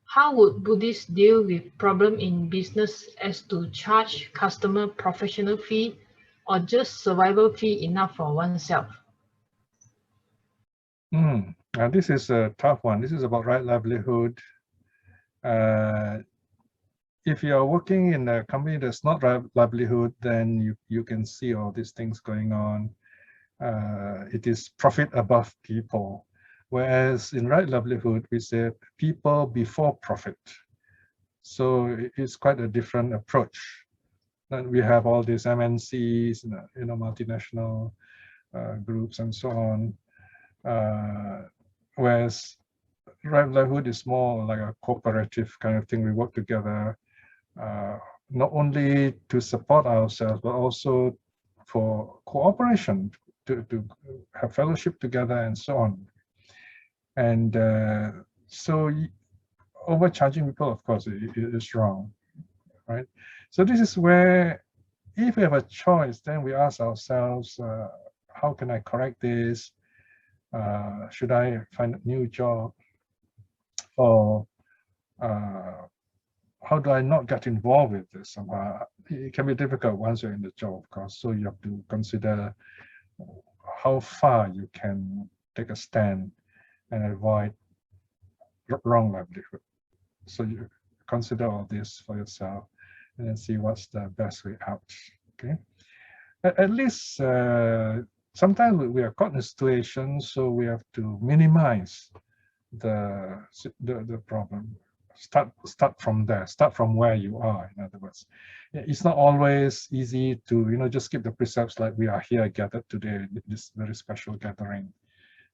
Speaker 3: How would Buddhists deal with problem in business as to charge customer professional fee or just survival fee enough for oneself?
Speaker 2: This is a tough one. This is about right livelihood. If you are working in a company that's not right livelihood, then you can see all these things going on. It is profit above people. Whereas in right livelihood, we say people before profit. So it's quite a different approach. And we have all these MNCs, multinational groups and so on. Whereas right livelihood is more like a cooperative kind of thing. We work together, not only to support ourselves, but also for cooperation, to have fellowship together and so on. And so overcharging people, of course, is wrong, right? So this is where, if we have a choice, then we ask ourselves, how can I correct this? Should I find a new job? Or how do I not get involved with this somehow? It can be difficult once you're in the job, of course. So you have to consider how far you can take a stand and avoid wrong livelihood. So you consider all this for yourself and then see what's the best way out. Okay. At least sometimes we are caught in a situation, so we have to minimize the problem. Start from there. Start from where you are. In other words, it's not always easy to just keep the precepts like we are here gathered today, this very special gathering.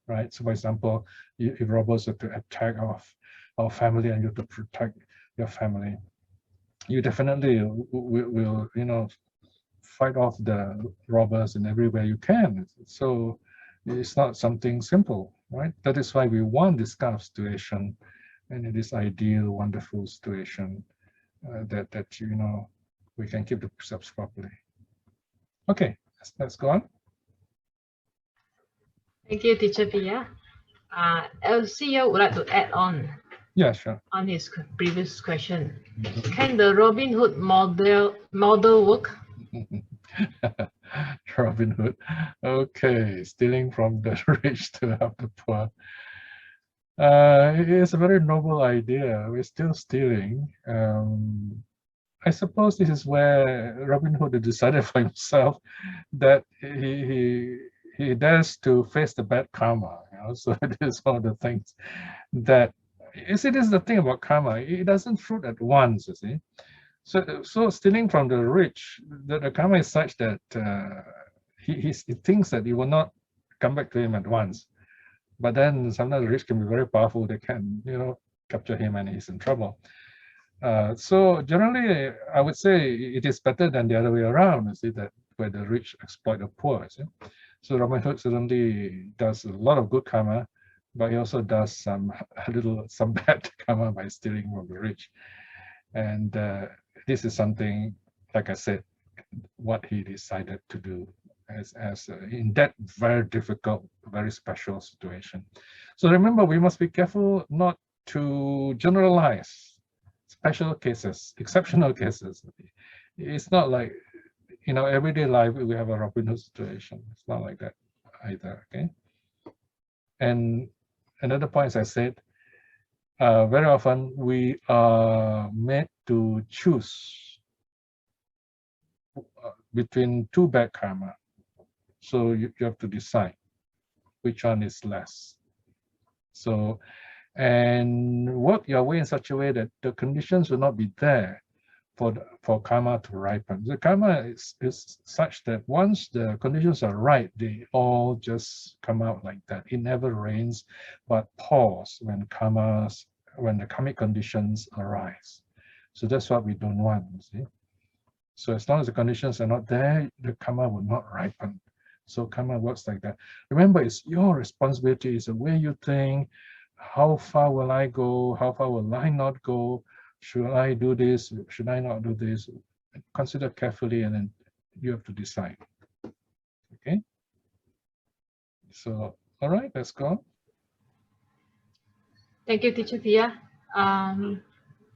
Speaker 2: Right. So, for example, if robbers are to attack our family and you have to protect your family, you definitely will fight off the robbers in every way you can. So it's not something simple, right? That is why we want this kind of situation, and it is ideal, wonderful situation that we can keep the precepts properly. Okay, let's go on.
Speaker 3: Thank you, Teacher Piya. LCO would like to add on.
Speaker 2: Yeah, sure.
Speaker 3: On his previous question, can the Robin Hood model work?
Speaker 2: Robin Hood, okay, stealing from the rich to help the poor. It is a very noble idea. We're still stealing. I suppose this is where Robin Hood decided for himself that he dares to face the bad karma. So it is one of the things that, you see, this is the thing about karma. It doesn't fruit at once, you see. So stealing from the rich, the karma is such that he thinks that it will not come back to him at once. But then sometimes the rich can be very powerful. They can, capture him and he's in trouble. So generally, I would say it is better than the other way around, you see, that where the rich exploit the poor, you see. So Robin Hood certainly does a lot of good karma, but he also does some bad karma by stealing from the rich. And this is something, like I said, what he decided to do as in that very difficult, very special situation. So remember, we must be careful not to generalize special cases, exceptional cases. It's not like, everyday life we have a Robin Hood situation. It's not like that either, okay? And another point, as I said, very often we are made to choose between two bad karma. So you have to decide which one is less. So, and work your way in such a way that the conditions will not be there for karma to ripen. The karma is such that once the conditions are right, they all just come out like that. It never rains, but pours when the karmic conditions arise. So that's what we don't want, you see. So as long as the conditions are not there, the karma will not ripen. So karma works like that. Remember, it's your responsibility. It's the way you think, how far will I go? How far will I not go? Should I do this? Should I not do this? Consider carefully, and then you have to decide. Okay. So, all right, let's go.
Speaker 3: Thank you, Teacher Piya.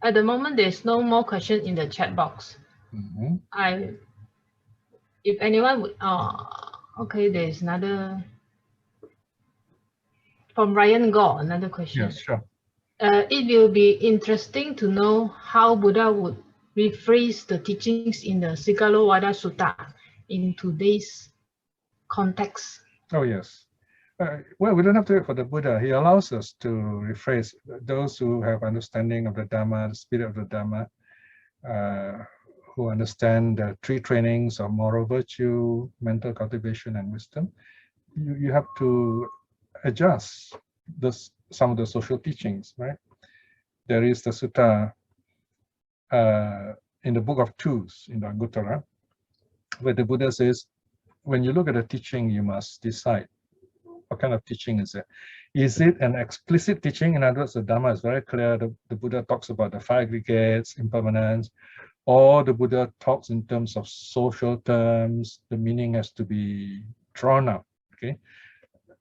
Speaker 3: At the moment, there's no more question in the chat box. If anyone would, okay, there's another from Ryan Gore, another question.
Speaker 2: Yes, sure.
Speaker 3: It will be interesting to know how Buddha would rephrase the teachings in the Sigāl'ovāda Sutta in today's context.
Speaker 2: Oh, yes. Well, we don't have to wait for the Buddha. He allows us to rephrase. Those who have understanding of the Dhamma, the spirit of the Dhamma, who understand the three trainings of moral virtue, mental cultivation, and wisdom, you have to adjust some of the social teachings, right? There is the sutta in the Book of Twos, in the Anguttara, where the Buddha says, when you look at a teaching, you must decide what kind of teaching is it. Is it an explicit teaching? In other words, the Dhamma is very clear. The Buddha talks about the five aggregates, impermanence, or the Buddha talks in terms of social terms. The meaning has to be drawn up. Okay,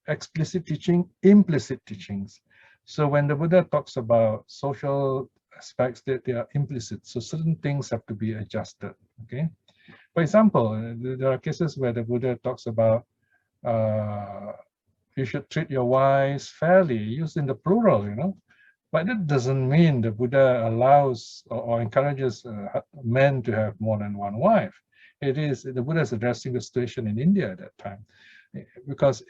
Speaker 2: explicit teaching, implicit teachings. So when the Buddha talks about social aspects, they are implicit. So certain things have to be adjusted. Okay. For example, there are cases where the Buddha talks about you should treat your wives fairly, used in the plural, you know. But that doesn't mean the Buddha allows or encourages men to have more than one wife. It is the Buddha is addressing the situation in India at that time, because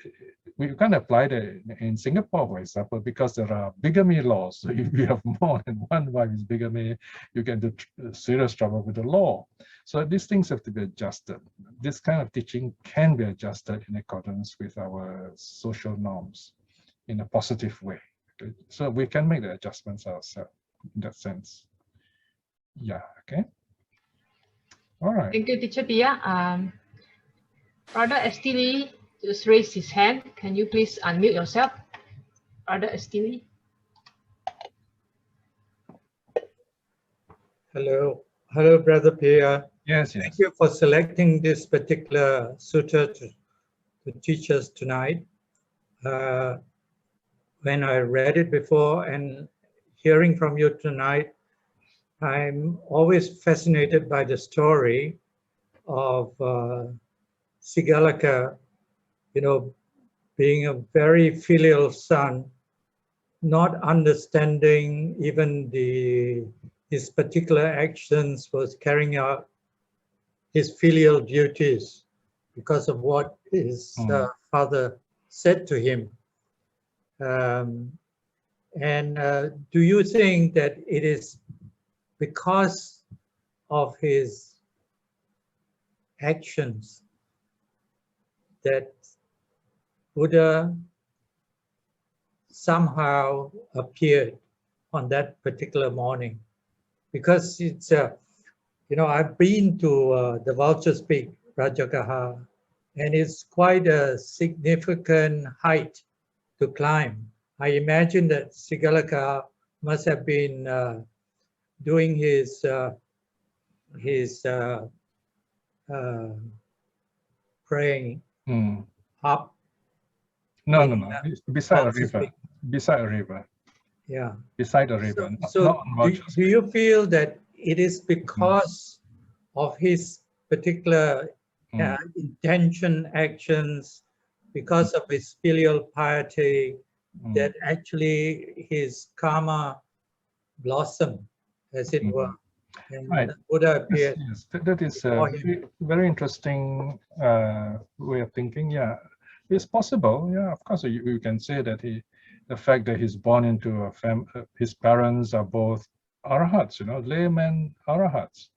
Speaker 2: we can't apply that in Singapore, for example, because there are bigamy laws. So if you have more than one wife is bigamy, you get into serious trouble with the law. So these things have to be adjusted. This kind of teaching can be adjusted in accordance with our social norms in a positive way. Okay? So we can make the adjustments ourselves in that sense. Yeah, okay. All right.
Speaker 3: Thank you, Teacher Piya. Brother Estili just raised his hand. Can you please unmute yourself, Brother Estili?
Speaker 5: Hello, Brother Piya.
Speaker 2: Yes,
Speaker 5: Thank you for selecting this particular sutta to teach us tonight. When I read it before and hearing from you tonight, I'm always fascinated by the story of Sigālaka, you know, being a very filial son, not understanding even his particular actions, was carrying out his filial duties because of what his father said to him. Do you think that it is because of his actions that Buddha somehow appeared on that particular morning? Because it's you know, I've been to the Vulture's Peak, Rajagaha, and it's quite a significant height to climb. I imagine that Sigālaka must have been doing his praying up.
Speaker 2: No. Beside a river.
Speaker 5: Peak.
Speaker 2: Beside a river.
Speaker 5: Yeah.
Speaker 2: Beside a river.
Speaker 5: So do you feel that it is because of his particular intention, actions, because of his filial piety, that actually his karma blossomed, as it were? And
Speaker 2: right.
Speaker 5: Buddha appeared.
Speaker 2: Yes. That is a very interesting way of thinking. Yeah, it's possible. Yeah, of course, you can say that the fact that he's born into a his parents are both arahats, you know, laymen arahats.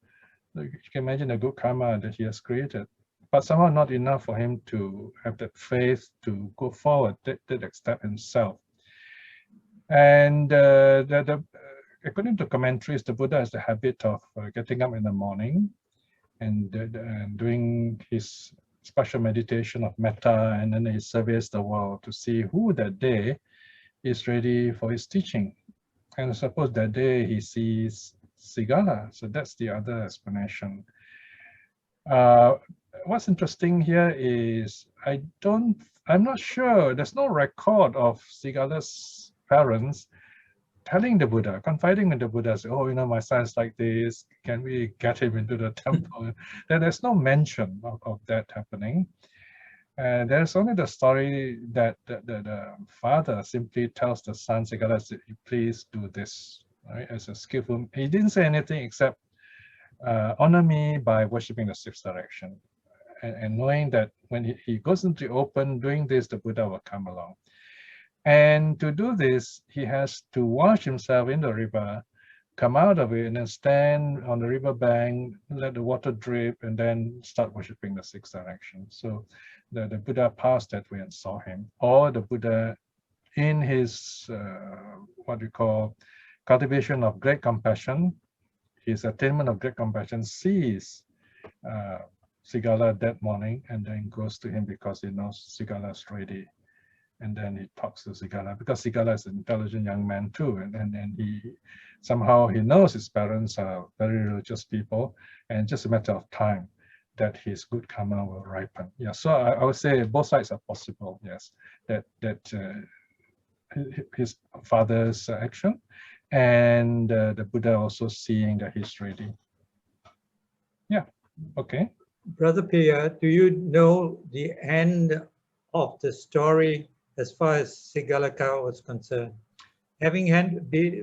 Speaker 2: So you can imagine the good karma that he has created, but somehow not enough for him to have that faith to go forward, take that step himself. And according to commentaries, the Buddha has the habit of getting up in the morning and doing his special meditation of metta, and then he surveys the world to see who that day is ready for his teaching. And suppose that day he sees Sigāla. So that's the other explanation. What's interesting here is I'm not sure, there's no record of Sigāla's parents telling the Buddha, confiding in the Buddha, say, oh, my son's like this, can we get him into the temple? There's no mention of that happening. There's only the story that the father simply tells the son, Sigāla, please do this, right? As a skillful, he didn't say anything except honor me by worshiping the sixth direction. And knowing that when he goes into the open, doing this, the Buddha will come along. And to do this, he has to wash himself in the river, come out of it, and then stand on the river bank, let the water drip, and then start worshiping the sixth direction. So the Buddha passed that way and saw him. Or the Buddha, in his, what we call, cultivation of great compassion, his attainment of great compassion, sees Sigāla that morning and then goes to him because he knows Sigāla is ready. And then he talks to Sigāla because Sigāla is an intelligent young man too. And he somehow he knows his parents are very religious people, and just a matter of time that his good karma will ripen. Yeah, so I would say both sides are possible. Yes, that his father's action and the Buddha also seeing that he's ready. Yeah, okay.
Speaker 5: Brother Piya, do you know the end of the story as far as Sigālaka was concerned? Having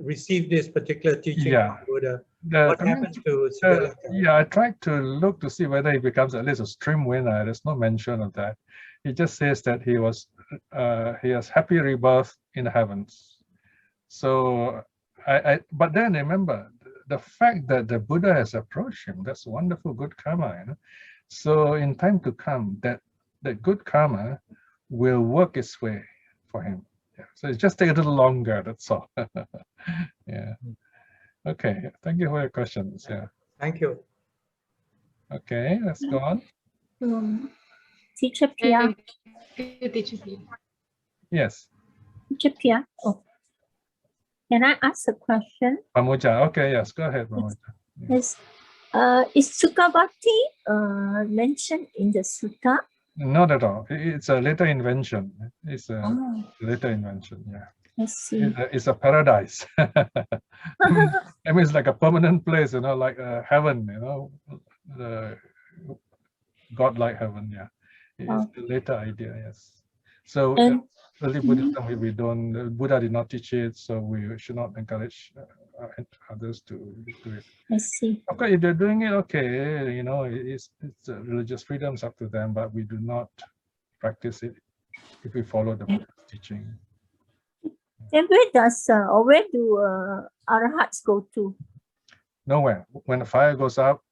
Speaker 5: received this particular teaching from Buddha, what happened to Sigālaka?
Speaker 2: Yeah, I tried to look to see whether he becomes at least a stream winner. There's no mention of that. He just says that he has happy rebirth in the heavens. So but then remember, the fact that the Buddha has approached him, that's wonderful good karma. So in time to come, that good karma will work its way for him. Yeah. So it just takes a little longer, that's all. Yeah. Okay, thank you for your questions. Yeah.
Speaker 5: Thank you.
Speaker 2: Okay, let's go on.
Speaker 6: Teacher Piya.
Speaker 3: Teacher Piya.
Speaker 2: Yes.
Speaker 6: Teacher Piya. Oh. Can I ask a question?
Speaker 2: Pamuja, okay, yes, go ahead, Pamuja.
Speaker 6: Yes. Is Sukhavati mentioned in the sutta?
Speaker 2: Not at all. It's a later invention. It's a later invention, yeah.
Speaker 6: I see.
Speaker 2: It's a paradise. I mean, it's like a permanent place, like heaven, the godlike heaven, yeah. It's a later idea, yes. So early Buddhism, we don't, Buddha did not teach it, so we should not encourage others to do it.
Speaker 6: I see.
Speaker 2: Of course, if they're doing it, okay, it's religious freedom, it's up to them, but we do not practice it if we follow the Buddha's teaching.
Speaker 6: Then where do arahats go to?
Speaker 2: Nowhere. When the fire goes up,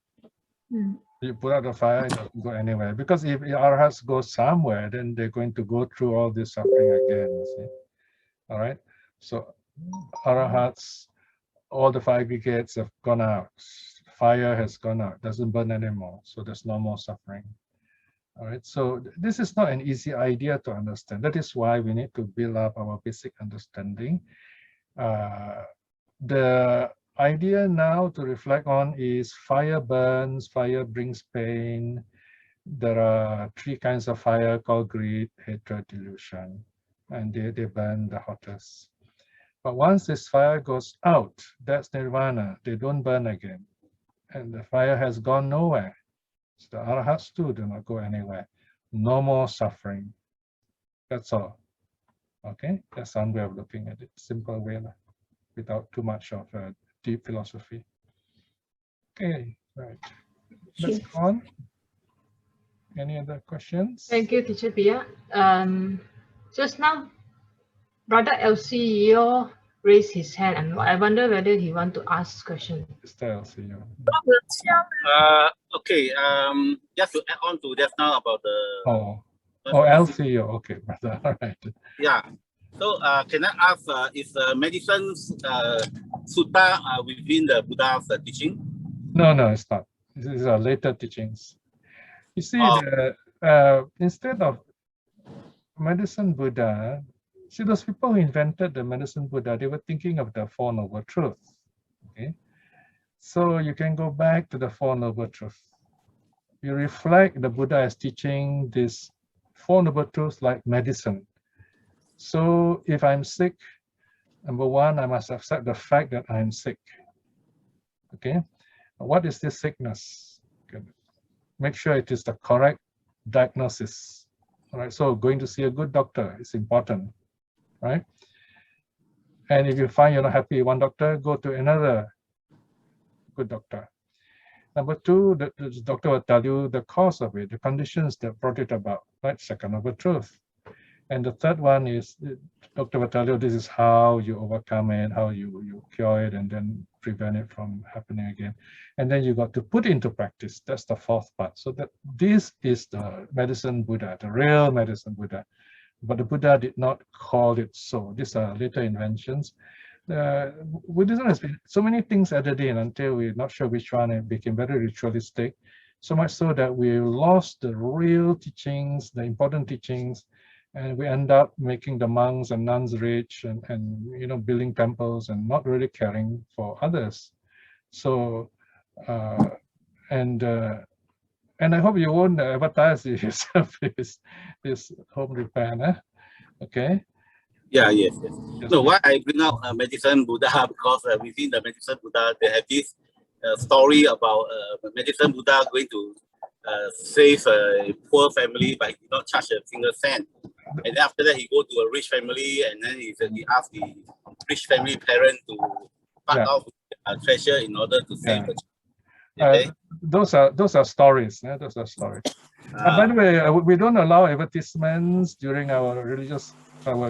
Speaker 2: you put out the fire, it doesn't go anywhere. Because if arahats go somewhere, then they're going to go through all this suffering again, you see. All right? So arahats, all the fire aggregates have gone out. Fire has gone out, doesn't burn anymore. So there's no more suffering. All right, so this is not an easy idea to understand. That is why we need to build up our basic understanding. The idea now to reflect on is fire burns, fire brings pain. There are three kinds of fire called greed, hatred, delusion, and they burn the hottest. But once this fire goes out, that's nirvana. They don't burn again. And the fire has gone nowhere. So the arahats too do not go anywhere. No more suffering. That's all. Okay, that's one way of looking at it. Simple way, without too much of a deep philosophy. Okay, right. Let's go on. Any other questions?
Speaker 3: Thank you, Teacher Piya. Just now, Brother LCO raised his hand, and I wonder whether he want to ask question.
Speaker 2: Mr. LCO.
Speaker 7: Okay, just to add on to just now about the
Speaker 2: LCO, okay, brother. All right.
Speaker 7: Yeah. So can I ask is medicine sutta within the Buddha's teaching?
Speaker 2: No, it's not. These are later teachings. You see, instead of medicine Buddha, See, those people who invented the medicine Buddha, they were thinking of the Four Noble Truths. Okay, so you can go back to the Four Noble Truths. You reflect the Buddha as teaching this Four Noble Truths like medicine. So if I'm sick, number one, I must accept the fact that I'm sick. Okay, what is this sickness? Okay. Make sure it is the correct diagnosis. All right, so going to see a good doctor is important, right? And if you find you're not happy with one doctor, go to another good doctor. Number two, the doctor will tell you the cause of it, the conditions that brought it about, right? Second noble truth. And the third one is the doctor will tell you this is how you overcome it, how you cure it, and then prevent it from happening again. And then you got to put into practice. That's the fourth part. So that this is the medicine Buddha, the real medicine Buddha. But the Buddha did not call it so. These are later inventions. Buddhism has been so many things added in until we're not sure which one. It became very ritualistic, so much so that we lost the real teachings, the important teachings, and we end up making the monks and nuns rich and you know, building temples and not really caring for others. So and I hope you won't advertise yourself this home repair, okay?
Speaker 7: Yeah, yes. No, why I bring out medicine Buddha, because within the medicine Buddha, they have this story about medicine Buddha going to save a poor family, but he did not charge a single cent. And then after that, he go to a rich family, and then he asked the rich family parent to part off treasure in order to save the child.
Speaker 2: Those are stories. Yeah? Those are stories. By the way, we don't allow advertisements during our religious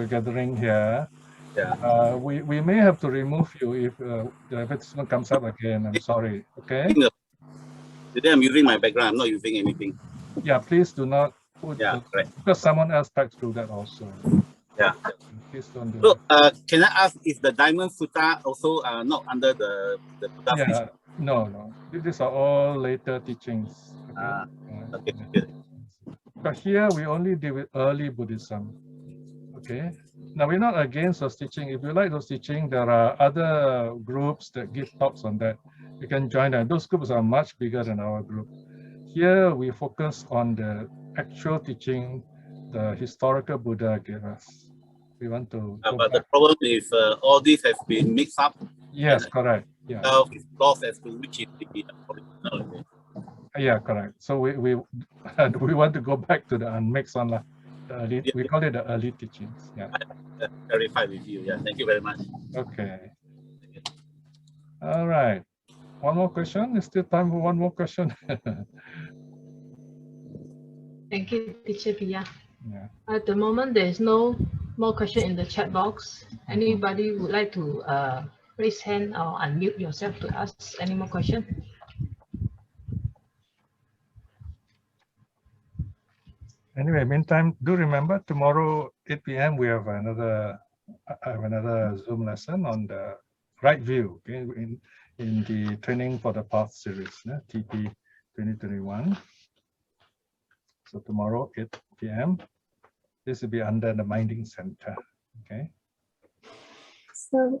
Speaker 2: gathering here.
Speaker 7: Yeah.
Speaker 2: We may have to remove you if the advertisement comes up again. I'm sorry. Okay.
Speaker 7: Today I'm using my background. I'm not using anything.
Speaker 2: Yeah, please do not put.
Speaker 7: Yeah, correct.
Speaker 2: Because someone else tried to do that also.
Speaker 7: Yeah.
Speaker 2: Please don't do
Speaker 7: so, can I ask, is the Diamond Sutta also not under the Buddha?
Speaker 2: Yeah. No. These are all later teachings.
Speaker 7: Okay. Good.
Speaker 2: But here we only deal with early Buddhism. Okay. Now we're not against those teaching. If you like those teaching, there are other groups that give talks on that. You can join them. Those groups are much bigger than our group. Here we focus on the actual teaching the historical Buddha gave us. We want to.
Speaker 7: But the problem is all this has been mixed up.
Speaker 2: Yes, correct. Yeah.
Speaker 7: It's lost as to which is the original.
Speaker 2: Yeah, correct. So we want to go back to the unmixed one. We call it the early teachings. Yeah.
Speaker 7: I clarify with you. Yeah. Thank you very much.
Speaker 2: Okay. All right. One more question. Is still time for one more question?
Speaker 3: Thank you, Teacher Piya.
Speaker 2: Yeah.
Speaker 3: At the moment, there is no more question in the chat box. Anybody would like to raise hand or unmute yourself to ask any more question?
Speaker 2: Anyway, meantime, do remember tomorrow 8 p.m. we have another Zoom lesson on the right view, okay, in the Training for the Path series, TP 2021. So tomorrow 8 p.m. This will be under the Minding Center. Okay.
Speaker 6: So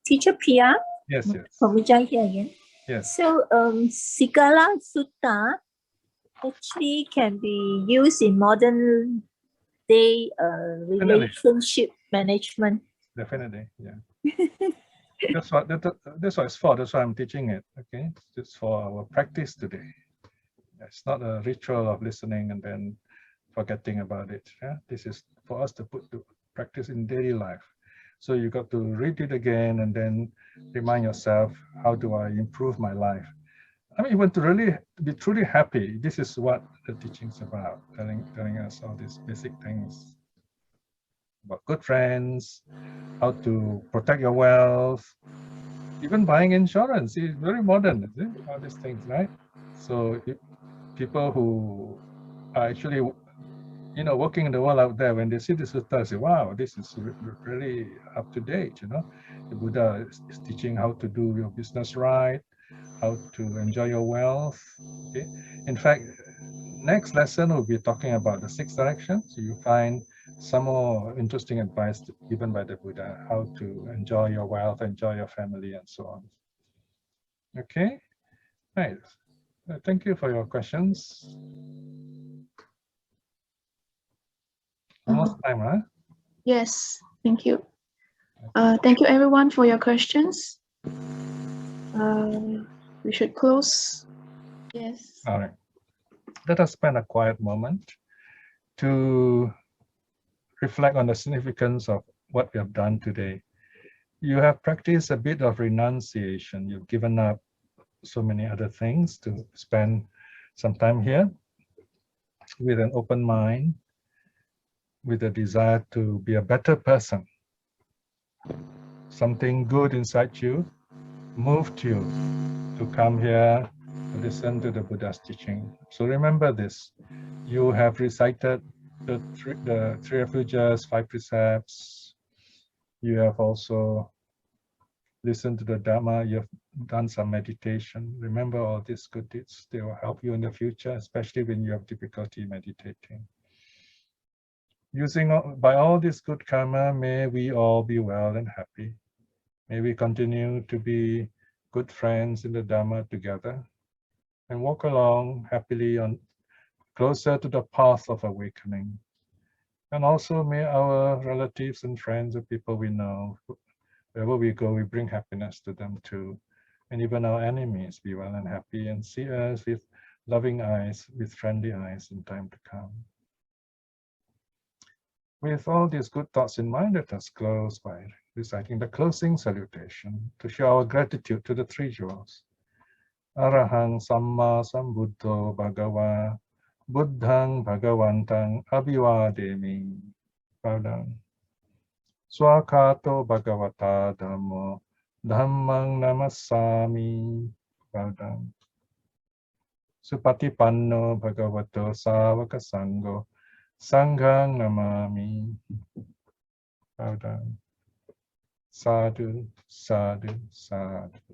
Speaker 6: Teacher Piya.
Speaker 2: Yes.
Speaker 6: From Puja here again.
Speaker 2: Yes.
Speaker 6: So Sigāl'ovāda Sutta actually can be used in modern day relationship management.
Speaker 2: Definitely, yeah. That's what it's for. That's why I'm teaching it. Okay, it's for our practice today. It's not a ritual of listening and then forgetting about it. Yeah, this is for us to put to practice in daily life. So you got to read it again and then remind yourself, how do I improve my life? I mean, you want to really be truly happy. This is what the teaching's about, telling us all these basic things about good friends, how to protect your wealth, even buying insurance. It's very modern, is it? All these things, right? So people who are actually, working in the world out there, when they see the sutta, they say, wow, this is really up to date, The Buddha is teaching how to do your business right, how to enjoy your wealth. Okay. In fact, next lesson we'll be talking about the 6 directions. So you find some more interesting advice given by the Buddha, how to enjoy your wealth, enjoy your family, and so on. Okay, right. Thank you for your questions. Almost time, huh?
Speaker 1: Yes, thank you. Thank you everyone for your questions. We should close. Yes.
Speaker 2: All right. Let us spend a quiet moment to reflect on the significance of what we have done today. You have practiced a bit of renunciation. You've given up so many other things to spend some time here with an open mind, with a desire to be a better person. Something good inside you moved you to come here to listen to the Buddha's teaching. So remember this. You have recited the three refuges, 5 precepts. You have also listened to the Dharma. You have done some meditation. Remember all these good deeds. They will help you in the future, especially when you have difficulty meditating. By all this good karma, may we all be well and happy. May we continue to be good friends in the Dharma together and walk along happily closer to the path of awakening. And also may our relatives and friends and people we know, wherever we go, we bring happiness to them too. And even our enemies be well and happy and see us with loving eyes, with friendly eyes in time to come. With all these good thoughts in mind, let us close by reciting the closing salutation to show our gratitude to the three jewels. Arahang Samma Sambuddho Bhagava Buddhang Bhagavantang Abhivademi. Bow down. Swakato Bhagavata Dhammo Dhammang Namassami. Bow down. Supatipanno Bhagavato Savaka Sangho Sanghang Namami. Bow down. Sadhu, sadhu, sadhu.